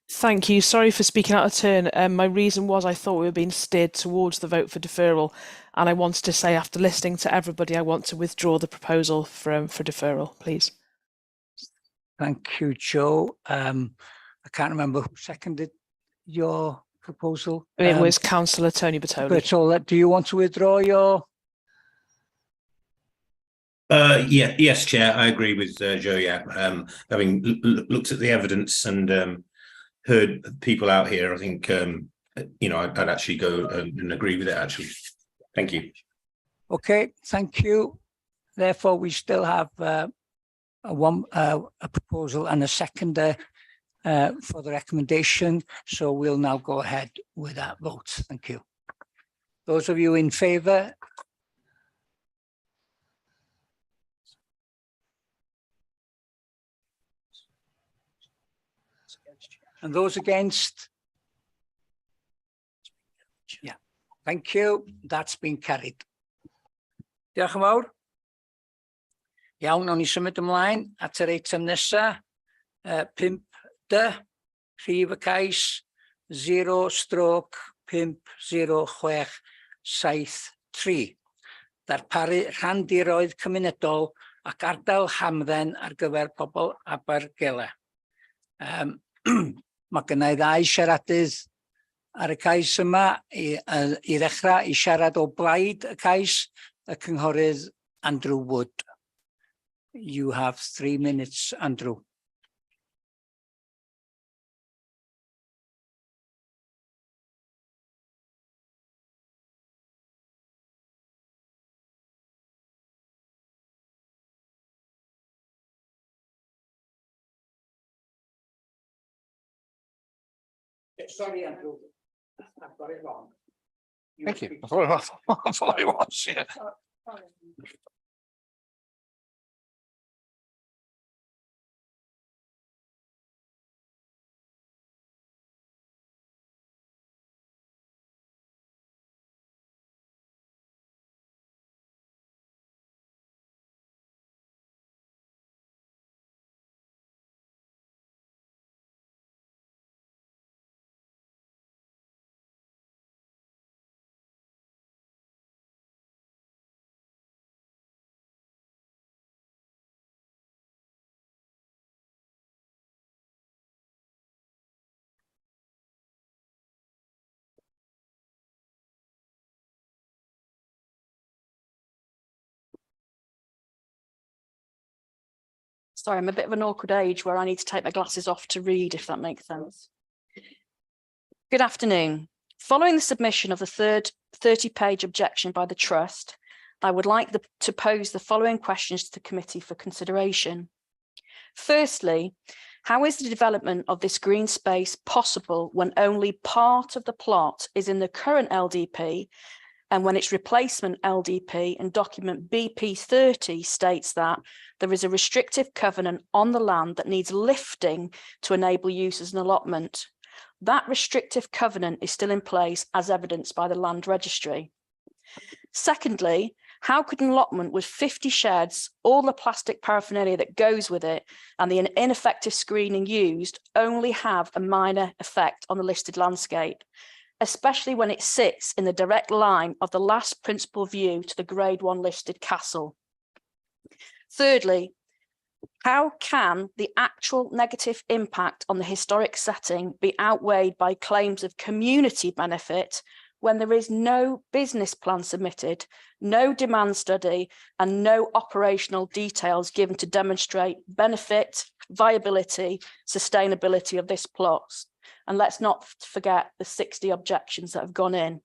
Thank you. Sorry for speaking out of turn. My reason was I thought we were being steered towards the vote for deferral, and I wanted to say, after listening to everybody, I want to withdraw the proposal for deferral, please. Thank you, Joe. I can't remember who seconded your proposal. It was Councillor Tony Bertoli. Bertoli, do you want to withdraw your? Yes, Chair, I agree with Joe. Yeah, having looked at the evidence and heard people out here, I think I'd actually go and agree with it. Actually, thank you. Okay, thank you. Therefore, we still have a proposal and a seconder for the recommendation. So we'll now go ahead with that vote. Thank you. Those of you in favour. And those against? Yeah, thank you. That's been carried. Diolch yn fawr. Iawn, nawn ni symud ymlaen at yr eitem nesa. 5D, rhif y cais 0/506773. Darparu rhandiroedd cymunedol ac ardal hamdden ar gyfer pobl Abergele. Mae gynna i ddau siaradydd ar y cais yma i ddechrau i siarad o blaid y cais, y cynghorydd Andrew Wood. You have 3 minutes, Andrew. Sorry, Andrew. I've got it wrong. Thank you. I thought it was, yeah. Sorry, I'm a bit of an awkward age where I need to take my glasses off to read, if that makes sense. Good afternoon. Following the submission of the third 30-page objection by the Trust, I would like to pose the following questions to the committee for consideration. Firstly, how is the development of this green space possible when only part of the plot is in the current LDP and when its replacement LDP and document BP30 states that there is a restrictive covenant on the land that needs lifting to enable use as an allotment? That restrictive covenant is still in place as evidenced by the land registry. Secondly, how could an allotment with 50 sheds, all the plastic paraphernalia that goes with it, and the ineffective screening used only have a minor effect on the listed landscape, especially when it sits in the direct line of the last principal view to the Grade 1 listed castle? Thirdly, how can the actual negative impact on the historic setting be outweighed by claims of community benefit when there is no business plan submitted, no demand study, and no operational details given to demonstrate benefit, viability, sustainability of this plot? And let's not forget the 60 objections that have gone in.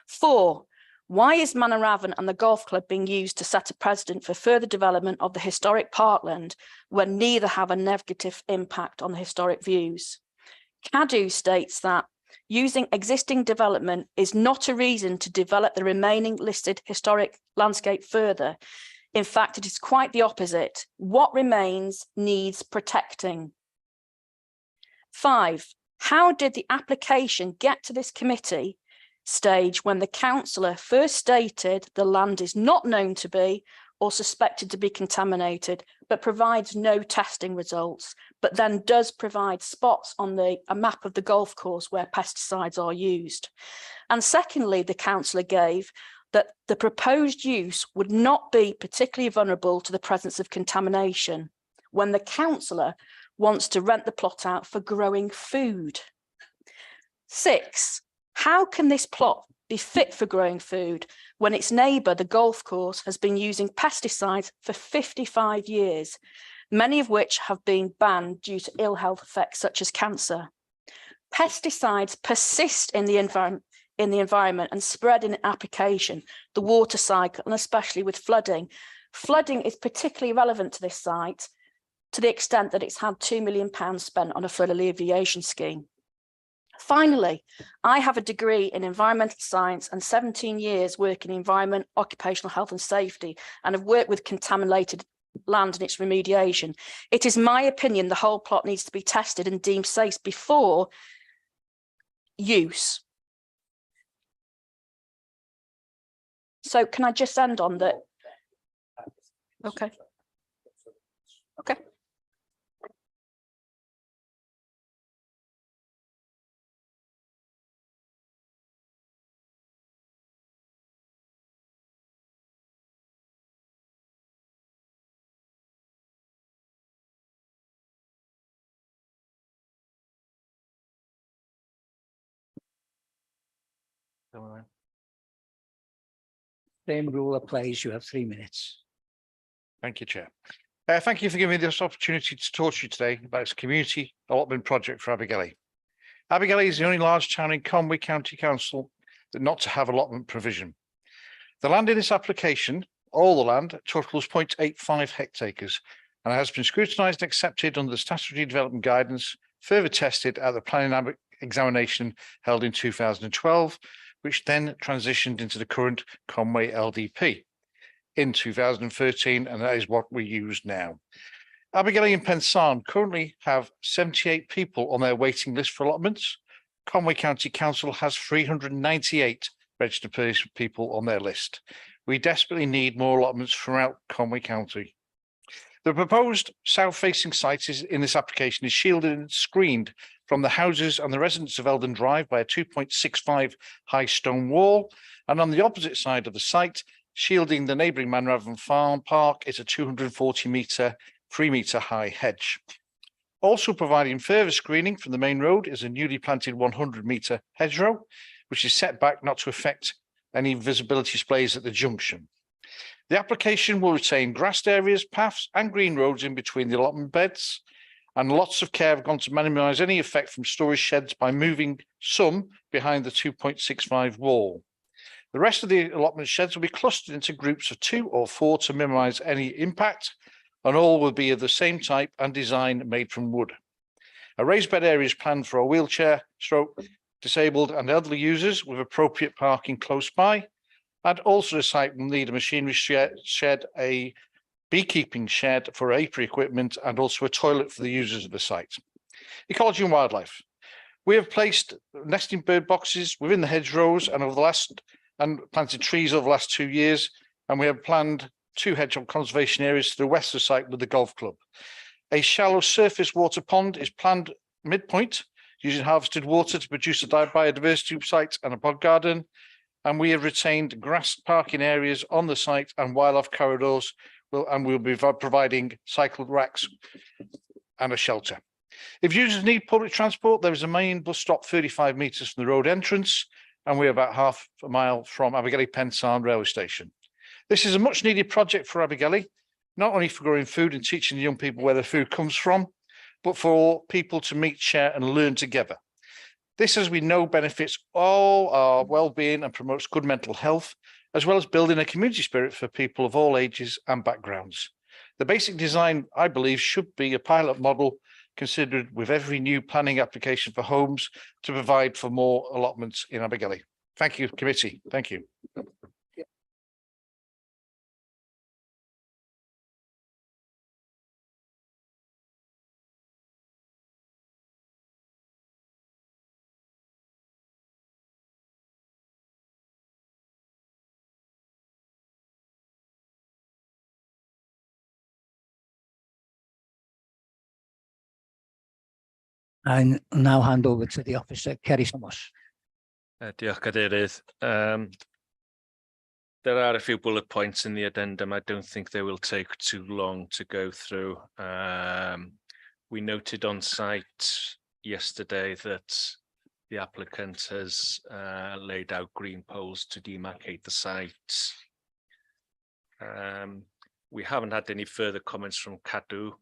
4, why is Manor and the golf club being used to set a precedent for further development of the historic parkland when neither have a negative impact on the historic views? Cadw states that using existing development is not a reason to develop the remaining listed historic landscape further. In fact, it is quite the opposite. What remains needs protecting. 5, how did the application get to this committee stage when the councillor first stated the land is not known to be or suspected to be contaminated, but provides no testing results, but then does provide spots on a map of the golf course where pesticides are used? And secondly, the councillor gave that the proposed use would not be particularly vulnerable to the presence of contamination when the councillor wants to rent the plot out for growing food. 6, how can this plot be fit for growing food when its neighbour, the golf course, has been using pesticides for 55 years, many of which have been banned due to ill health effects such as cancer? Pesticides persist in the environment and spread in application, the water cycle, and especially with flooding. Flooding is particularly relevant to this site to the extent that it's had £2 million spent on a flood alleviation scheme. Finally, I have a degree in environmental science and 17 years working in environment, occupational health and safety, and have worked with contaminated land and its remediation. It is my opinion the whole plot needs to be tested and deemed safe before use. So can I just end on that? Okay. Okay. Same rule applies. You have 3 minutes. Thank you, Chair. Thank you for giving me this opportunity to talk to you today about this community allotment project for Abergele. Abergele is the only large town in Conwy County Council that not to have allotment provision. The land in this application, all the land, totals 0.85 hectares and has been scrutinised and accepted under the statutory development guidance, further tested at the planning examination held in 2012, which then transitioned into the current Conwy LDP in 2013, and that is what we use now. Abergele and Pensarn currently have 78 people on their waiting list for allotments. Conwy County Council has 398 registered people on their list. We desperately need more allotments throughout Conwy County. The proposed south-facing site in this application is shielded and screened from the houses and the residents of Eldon Drive by a 2.65 high stone wall, and on the opposite side of the site, shielding the neighbouring Manravon Farm Park, is a 240-metre, 3-metre high hedge. Also providing further screening from the main road is a newly planted 100-metre hedgerow, which is set back not to affect any visibility displays at the junction. The application will retain grassed areas, paths and green roads in between the allotment beds, and lots of care have gone to minimise any effect from storage sheds by moving some behind the 2.65 wall. The rest of the allotment sheds will be clustered into groups of 2 or 4 to minimise any impact, and all will be of the same type and design made from wood. A raised bed area is planned for a wheelchair, stroke, disabled and elderly users with appropriate parking close by. And also the site will need a machinery shed, a beekeeping shed for apiary equipment, and also a toilet for the users of the site. Ecology and wildlife. We have placed nesting bird boxes within the hedgerows and planted trees over the last 2 years, and we have planned 2 hedgehog conservation areas to the west of the site with the golf club. A shallow surface water pond is planned midpoint, using harvested water to produce a biodiversity site and a bog garden. And we have retained grass parking areas on the site and wildlife corridors, and we'll be providing cycle racks and a shelter. If users need public transport, there is a main bus stop 35 metres from the road entrance, and we're about half a mile from Abergele Pensarn railway station. This is a much needed project for Abergele, not only for growing food and teaching the young people where their food comes from, but for people to meet, share and learn together. This, as we know, benefits all our well-being and promotes good mental health, as well as building a community spirit for people of all ages and backgrounds. The basic design, I believe, should be a pilot model considered with every new planning application for homes to provide for more allotments in Abergele. Thank you, committee. Thank you. I now hand over to the officer, Kerry Thomas. Diolch, Cadeirydd. There are a few bullet points in the addendum. I don't think they will take too long to go through. We noted on site yesterday that the applicant has laid out green poles to demarcate the site. We haven't had any further comments from Cadw.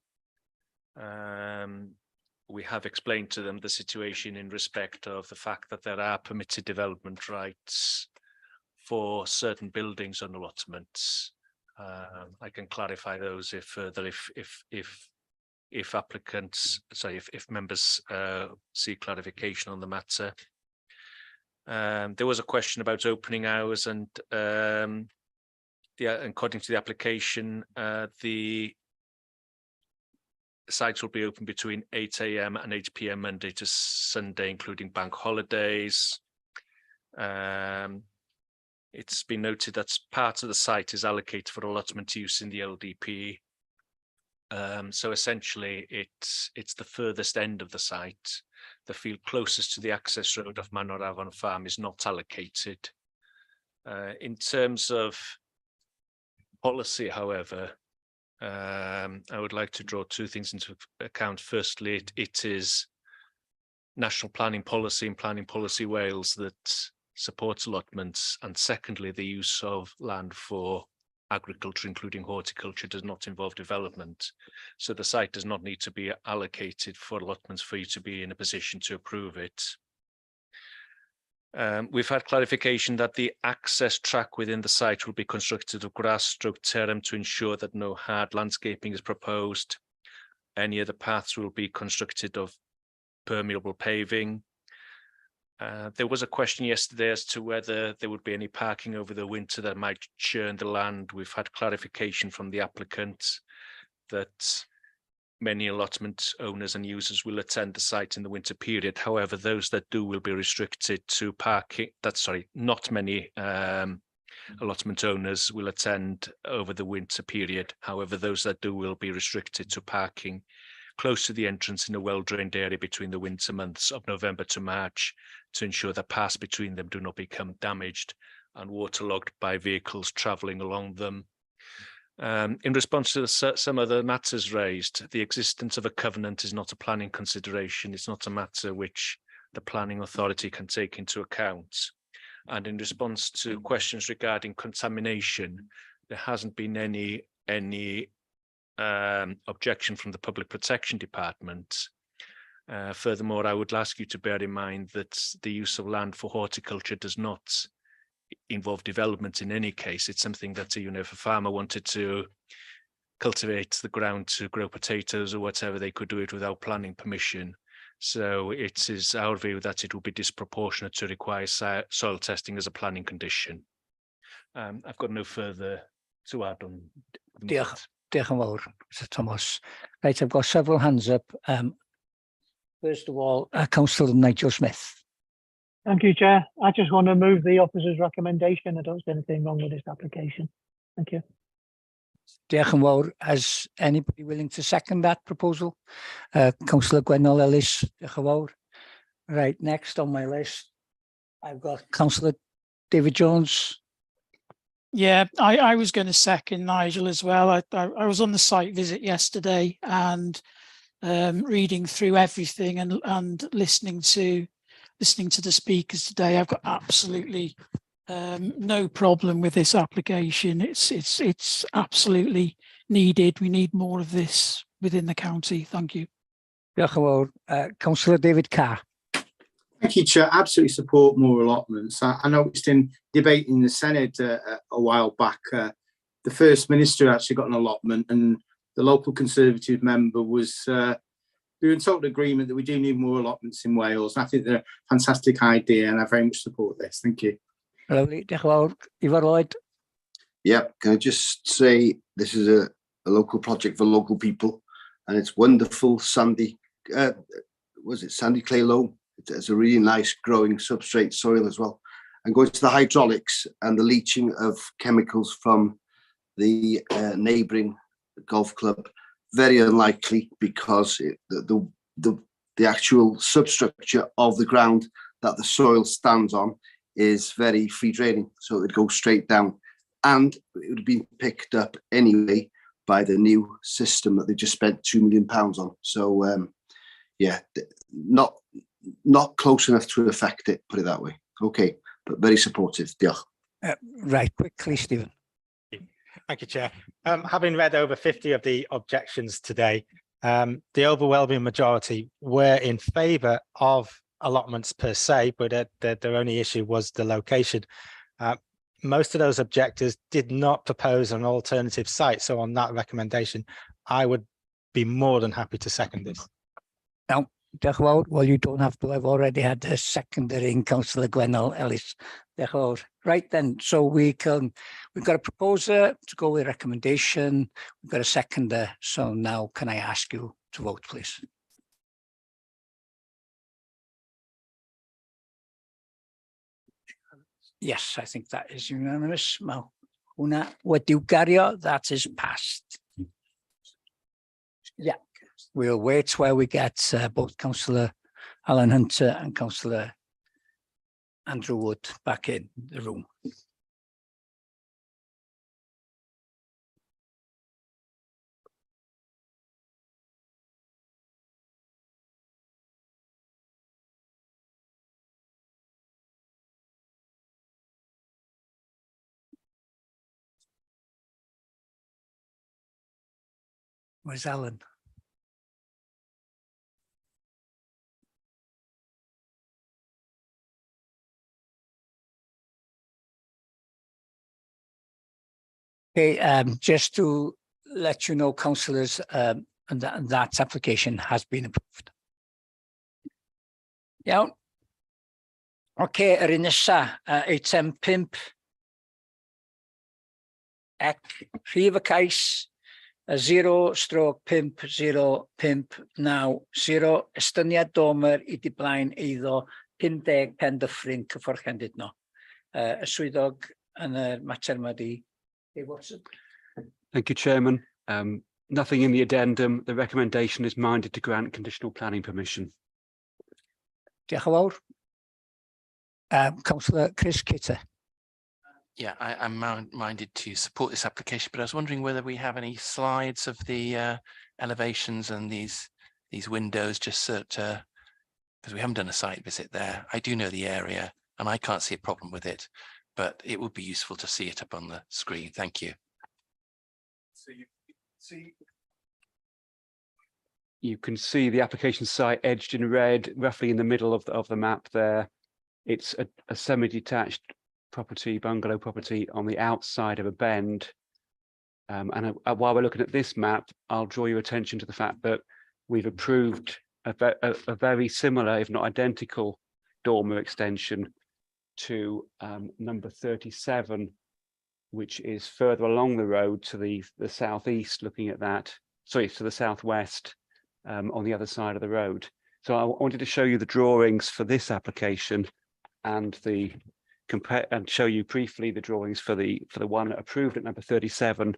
We have explained to them the situation in respect of the fact that there are permitted development rights for certain buildings and allotments. I can clarify those if further, if applicants, sorry, if members seek clarification on the matter. There was a question about opening hours, and according to the application, the sites will be open between 8 AM and 8 PM Monday to Sunday, including bank holidays. It's been noted that part of the site is allocated for allotment use in the LDP. So essentially, it's the furthest end of the site. The field closest to the access road of Manor Avon Farm is not allocated. In terms of policy, however, I would like to draw 2 things into account. Firstly, it is national planning policy and planning policy Wales that supports allotments, and secondly, the use of land for agriculture, including horticulture, does not involve development. So the site does not need to be allocated for allotments for you to be in a position to approve it. We've had clarification that the access track within the site will be constructed of grass/terrain to ensure that no hard landscaping is proposed. Any of the paths will be constructed of permeable paving. There was a question yesterday as to whether there would be any parking over the winter that might churn the land. We've had clarification from the applicant that many allotment owners and users will attend the site in the winter period. However, those that do will be restricted to parking. Not many allotment owners will attend over the winter period. However, those that do will be restricted to parking close to the entrance in a well-drained area between the winter months of November to March to ensure that paths between them do not become damaged and waterlogged by vehicles travelling along them. In response to some of the matters raised, the existence of a covenant is not a planning consideration. It's not a matter which the planning authority can take into account. And in response to questions regarding contamination, There hasn't been any objection from the Public Protection Department. Furthermore, I would ask you to bear in mind that the use of land for horticulture does not involve development in any case. It's something that, you know, if a farmer wanted to cultivate the ground to grow potatoes or whatever, they could do it without planning permission. So it is our view that it will be disproportionate to require soil testing as a planning condition. I've got no further to add on. Diolch yn fawr, Mr Thomas. Right, I've got several hands up. First of all, Councillor Nigel Smith. Thank you, Chair. I just want to move the officer's recommendation. I don't see anything wrong with this application. Thank you. Diolch yn fawr. Is anybody willing to second that proposal? Councillor Gwynol Ellis, diolch yn fawr. Right, next on my list, I've got Councillor David Jones. Yeah, I was going to second Nigel as well. I was on the site visit yesterday and reading through everything and listening to the speakers today. I've got absolutely no problem with this application. It's absolutely needed. We need more of this within the county. Thank you. Diolch yn fawr. Councillor David Carr. Thank you, Chair. Absolutely support more allotments. I noticed in debate in the Senate a while back, the First Minister actually got an allotment, and the local Conservative member was in total agreement that we do need more allotments in Wales. And I think they're a fantastic idea, and I very much support this. Thank you. Lovely. Diolch yn fawr. Ifor Lloyd. Yeah, can I just say this is a local project for local people, and it's wonderful sandy, sandy clay loam. It's a really nice growing substrate soil as well. And going to the hydraulics and the leaching of chemicals from the neighbouring golf club, very unlikely, because the actual substructure of the ground that the soil stands on is very free draining, so it would go straight down, and it would have been picked up anyway by the new system that they just spent £2 million on. So yeah, not close enough to affect it, put it that way. Okay, but very supportive. Diolch. Right, quickly, Stephen. Thank you, Chair. Having read over 50 of the objections today, the overwhelming majority were in favour of allotments per se, but their only issue was the location. Most of those objectors did not propose an alternative site, so on that recommendation, I would be more than happy to second this. Now, diolch yn fawr. Well, you don't have to. I've already had a secondary in Councillor Gwynol Ellis. Diolch yn fawr. Right then, so we've got a proposer to go with recommendation. We've got a seconder. So now can I ask you to vote, please? Yes, I think that is unanimous. Mae hwnna wedi'w gario, that is passed. Yeah, we'll wait where we get both Councillor Alan Hunter and Councillor Andrew Wood back in the room. Where's Alan? Okay, just to let you know, councillors, that application has been approved. Iawn. Okay, yr un nesa, eitem 5. Rhif y cais 0/5059 estyniad domer i diblaen eiddo 50 pen dyffryn cyffordd Llandudno. Y swyddog yn y mater yma di. Thank you, Chairman. Nothing in the addendum. The recommendation is minded to grant conditional planning permission. Diolch yn fawr. Councillor Chris Kitter. Yeah, I'm minded to support this application, but I was wondering whether we have any slides of the elevations and these windows, just so because we haven't done a site visit there. I do know the area and I can't see a problem with it, but it would be useful to see it up on the screen. Thank you. You can see the application site edged in red, roughly in the middle of the map there. It's a semi-detached property, bungalow property on the outside of a bend. And while we're looking at this map, I'll draw your attention to the fact that we've approved a very similar, if not identical, dormer extension to number 37, which is further along the road to the southeast, looking at that, sorry, to the southwest, on the other side of the road. So I wanted to show you the drawings for this application and show you briefly the drawings for the one approved at number 37.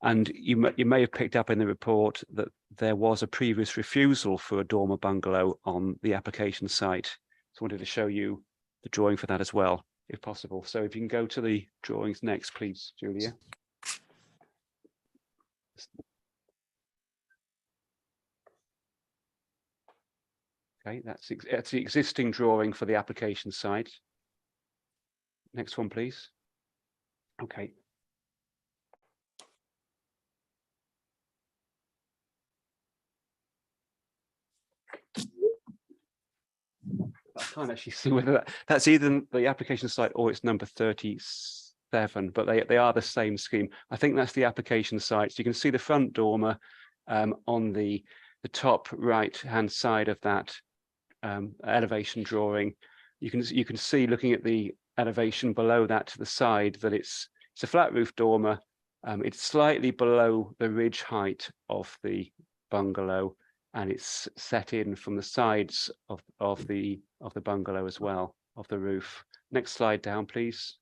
And you may have picked up in the report that there was a previous refusal for a dormer bungalow on the application site. So I wanted to show you the drawing for that as well, if possible. So if you can go to the drawings next, please, Julia. Okay, that's the existing drawing for the application site. Next one, please. Okay. I can't actually see whether that's either the application site or it's number 37, but they are the same scheme. I think that's the application site. So you can see the front dormer on the top right-hand side of that elevation drawing. You can see, looking at the elevation below that to the side, that it's a flat roof dormer. It's slightly below the ridge height of the bungalow, and it's set in from the sides of the bungalow as well, of the roof. Next slide down, please.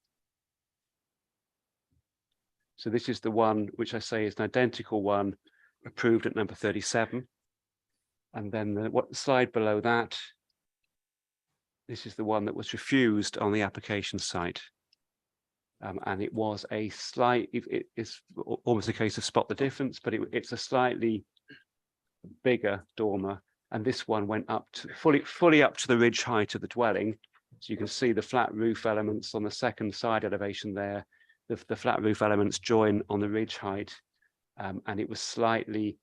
So this is the one which I say is an identical one approved at number 37. And then the slide below that, this is the one that was refused on the application site. And it was a slight, it's almost a case of spot the difference, but it's a slightly bigger dormer. And this one went up to fully up to the ridge height of the dwelling. So you can see the flat roof elements on the second side elevation there. The flat roof elements join on the ridge height, and it was slightly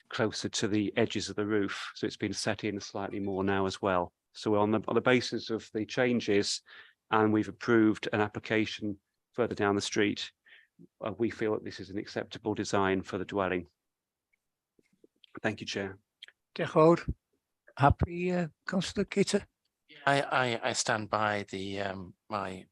closer to the edges of the roof. So it's been set in slightly more now as well. So on the basis of the changes, and we've approved an application further down the street, we feel that this is an acceptable design for the dwelling. Thank you, Chair. Diolch yn fawr. Happy, Councillor Keita? I stand by the my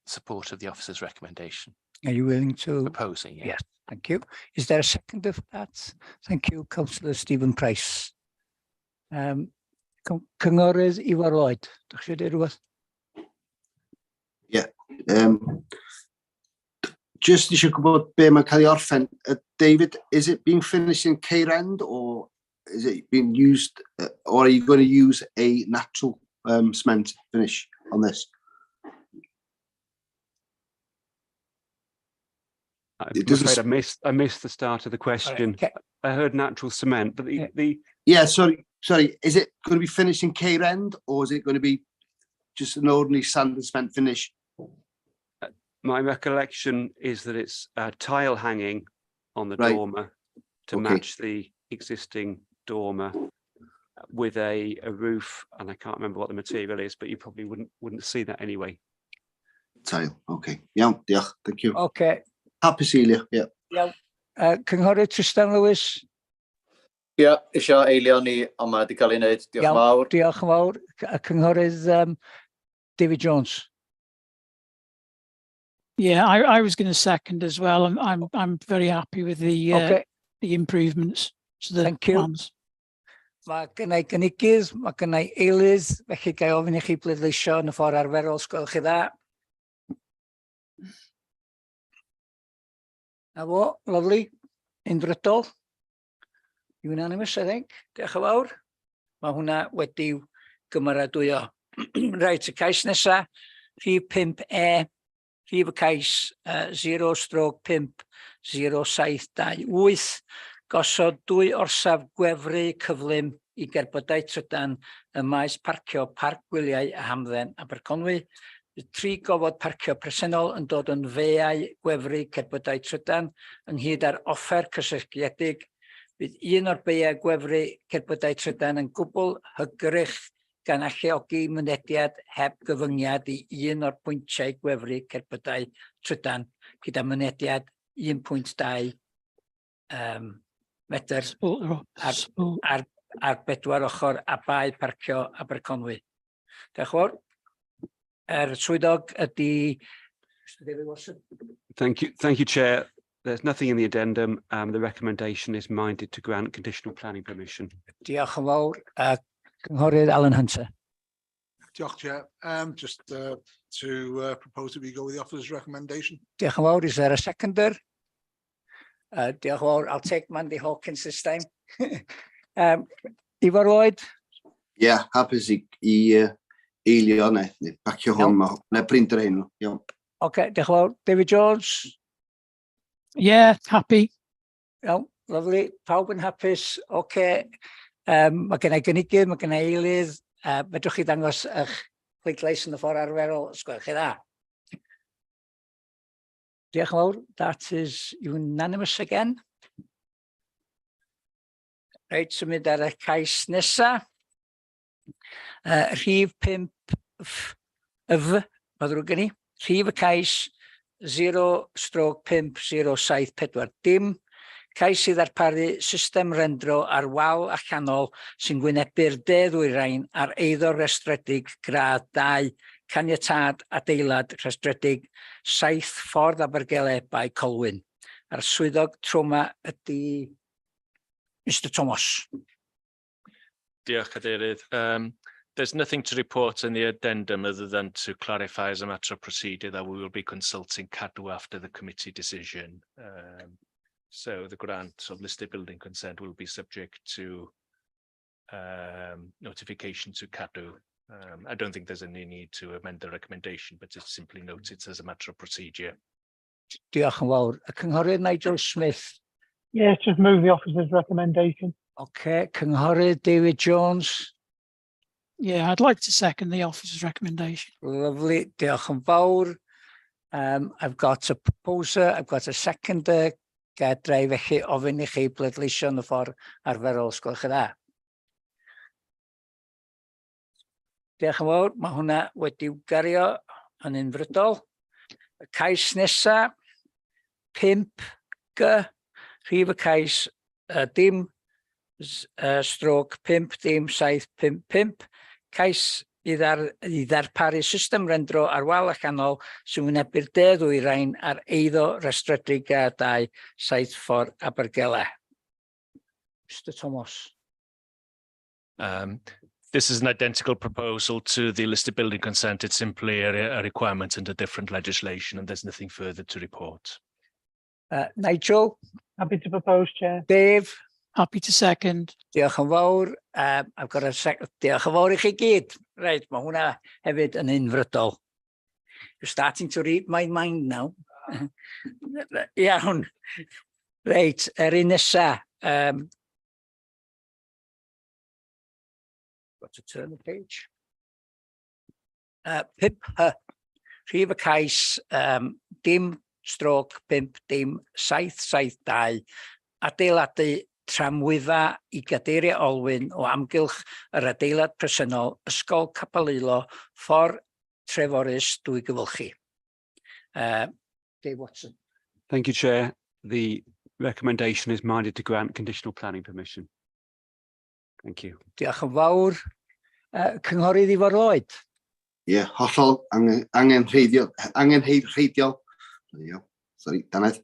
support of the officer's recommendation. Are you willing to? Proposing, yeah. Yes, thank you. Is there a second of that? Thank you, Councillor Stephen Price. Cynghorydd Ifor Lloyd, ydych chi wedi rhywbeth? Yeah. Just eisiau gwybod be mae'n cael ei orffen. David, is it being finished in Caerend, or is it being used, or are you going to use a natural cement finish on this? I missed the start of the question. Okay. I heard natural cement, but yeah, sorry. Is it going to be finished in Caerend, or is it going to be just an ordinary sand and cement finish? My recollection is that it's tile hanging on the dormer to match the existing dormer with a roof, and I can't remember what the material is, but you probably wouldn't see that anyway. Tile, okay. Iawn, diolch, thank you. Okay. Happy Celia, yeah. Iawn. Cynghorydd Tristan Lewis? Ia, eisiau eilio ni, ond mae wedi cael ei wneud. Diolch yn fawr. Diolch yn fawr. Cynghorydd David Jones? Yeah, I was going to second as well. I'm very happy with the improvements to the plans. Mae gennau gynigydd, mae gennau eilydd, felly gai ofyn I chi bleidleisio yn y ffordd arferol, sgwelwch chi dda. Na fo, lovely, unfrydol. Unanimous, I think. Diolch yn fawr. Mae hwnna wedi gymeradwyo. Reit, y cais nesa, rhif 5E. Rhif y cais 0/5/0728, gosod 2 orsaf gwefru cyflym I gerbydau trydan y maes parcio Parc Gwyliau a Hamdden Aberconwy, Bydd 3 gofod parcio presennol yn dod yn feau gwefru cerbydau trydan ynghyd â'r offer cysylltiedig. Bydd 1 o'r beau gwefru cerbydau trydan yn gwbl hygrych gan alluogi mynediad heb gyfyngiad i 1 o'r pwyntiau gwefru cerbydau trydan gyda mynediad 1.2 metr ar 4 ochr a 2 parcio Aberconwy. Diolch yn fawr. Swyddog ydy... Thank you, Chair. There's nothing in the addendum. The recommendation is minded to grant conditional planning permission. Diolch yn fawr. Cynghorydd Alan Hunter. Diolch, Chair. Just to propose that we go with the officer's recommendation. Diolch yn fawr. Is there a seconder? Diolch yn fawr. I'll take Mandy Hawkins this time. Ifar Lloyd? Yeah, hapus i eilio neu bacio hwn ma printer hyn. Okay, diolch yn fawr. David Jones? Yeah, happy. Iawn, lovely. Pawb yn hapus. Okay. Mae gen i gynigydd, mae gen i eilydd. Fedrwch chi dangos eich pleidlais yn y ffordd arferol. Sgwelwch chi dda. Diolch yn fawr. That is unanimous again. Reit, symud ar y cais nesa. Rhif 5 mae ddrwg gen i. Rhif y cais 0/50740 dim. Cais i ddarparu system rendro ar wal allanol sy'n gwynebu'r de-ddwyrain ar eiddo restredig gradd 2 caniatad adeilad restredig 7 ffordd Abergele by Colwyn. A'r swyddog trauma ydy Mr Thomas. Diolch, Cadeirydd. There's nothing to report in the addendum other than to clarify as a matter of procedure that we will be consulting Cadw after the committee decision. So the grant of listed building consent will be subject to notification to Cadw. I don't think there's any need to amend the recommendation, but it's simply noted as a matter of procedure. Diolch yn fawr. Y cynghorydd Nigel Smith. Yes, just move the officer's recommendation. Okay, cynghorydd David Jones. Yeah, I'd like to second the officer's recommendation. Lovely, diolch yn fawr. I've got a proposer, I've got a seconder. Gadra i felly ofyn i chi bleidleisio yn y ffordd arferol. Sgwelwch chi dda. Diolch yn fawr, mae hwnna wedi'w gario yn unfrydol. Y cais nesa, 5G, rhif y cais dim stroke 5 dim 755. Cais i ddarparu system rendro ar wal allanol sy'n wynebu'r de-ddwyrain ar eiddo restredig a 2 7 ffordd Abergele. Mr Thomas. This is an identical proposal to the listed building consent. It's simply a requirement under different legislation, and there's nothing further to report. Nigel? Happy to propose, Chair. Dave? Happy to second. Diolch yn fawr. I've got a second. Diolch yn fawr i chi gyd. Right, mae hwnna hefyd yn unfrydol. You're starting to read my mind now. Iawn. Reit, un nesa. Got to turn the page. Pip, rhif y cais, dim stroke 5 dim 772, adeiladu tramwydda i gadeirio olwyn o amgylch yr adeilad presennol Ysgol Capelilo, ffordd Treforys dwy gyfylchu. Dave Watson. Thank you, Chair. The recommendation is minded to grant conditional planning permission. Thank you. Diolch yn fawr. Cynghorydd Ifar Lloyd. Ie, hollol angenrheidiol. Sorry, Danedd.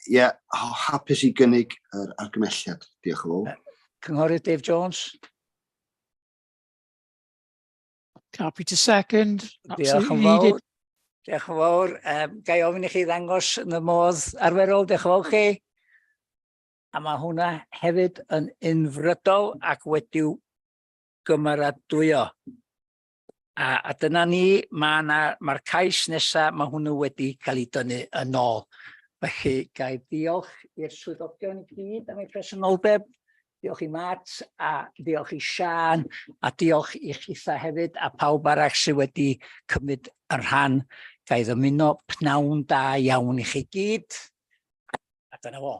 Ie, hapus i gynnig yr argymelliad. Diolch yn fawr. Cynghorydd Dave Jones. Happy to second. Diolch yn fawr. Diolch yn fawr. Gai ofyn i chi ddangos yn y modd arferol. Diolch yn fawr chi. A mae hwnna hefyd yn unfrydol ac wedi'w gymeradwyo. A dyna ni, mae'r cais nesa, mae hwnnw wedi cael ei dynnu yn ôl. Felly, gai diolch i'r swyddogion i gyd am eu presenoldeb. Diolch i Matt, a diolch i Sian, a diolch i chitha hefyd, a pawb arall sydd wedi cymryd yn rhan. Ga i ddymuno pnawn da iawn i chi gyd. A dyna fo.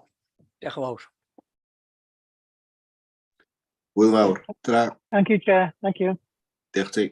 Diolch yn fawr. Hwyl fawr. Dra. Thank you, Chair. Thank you. Diolch ti.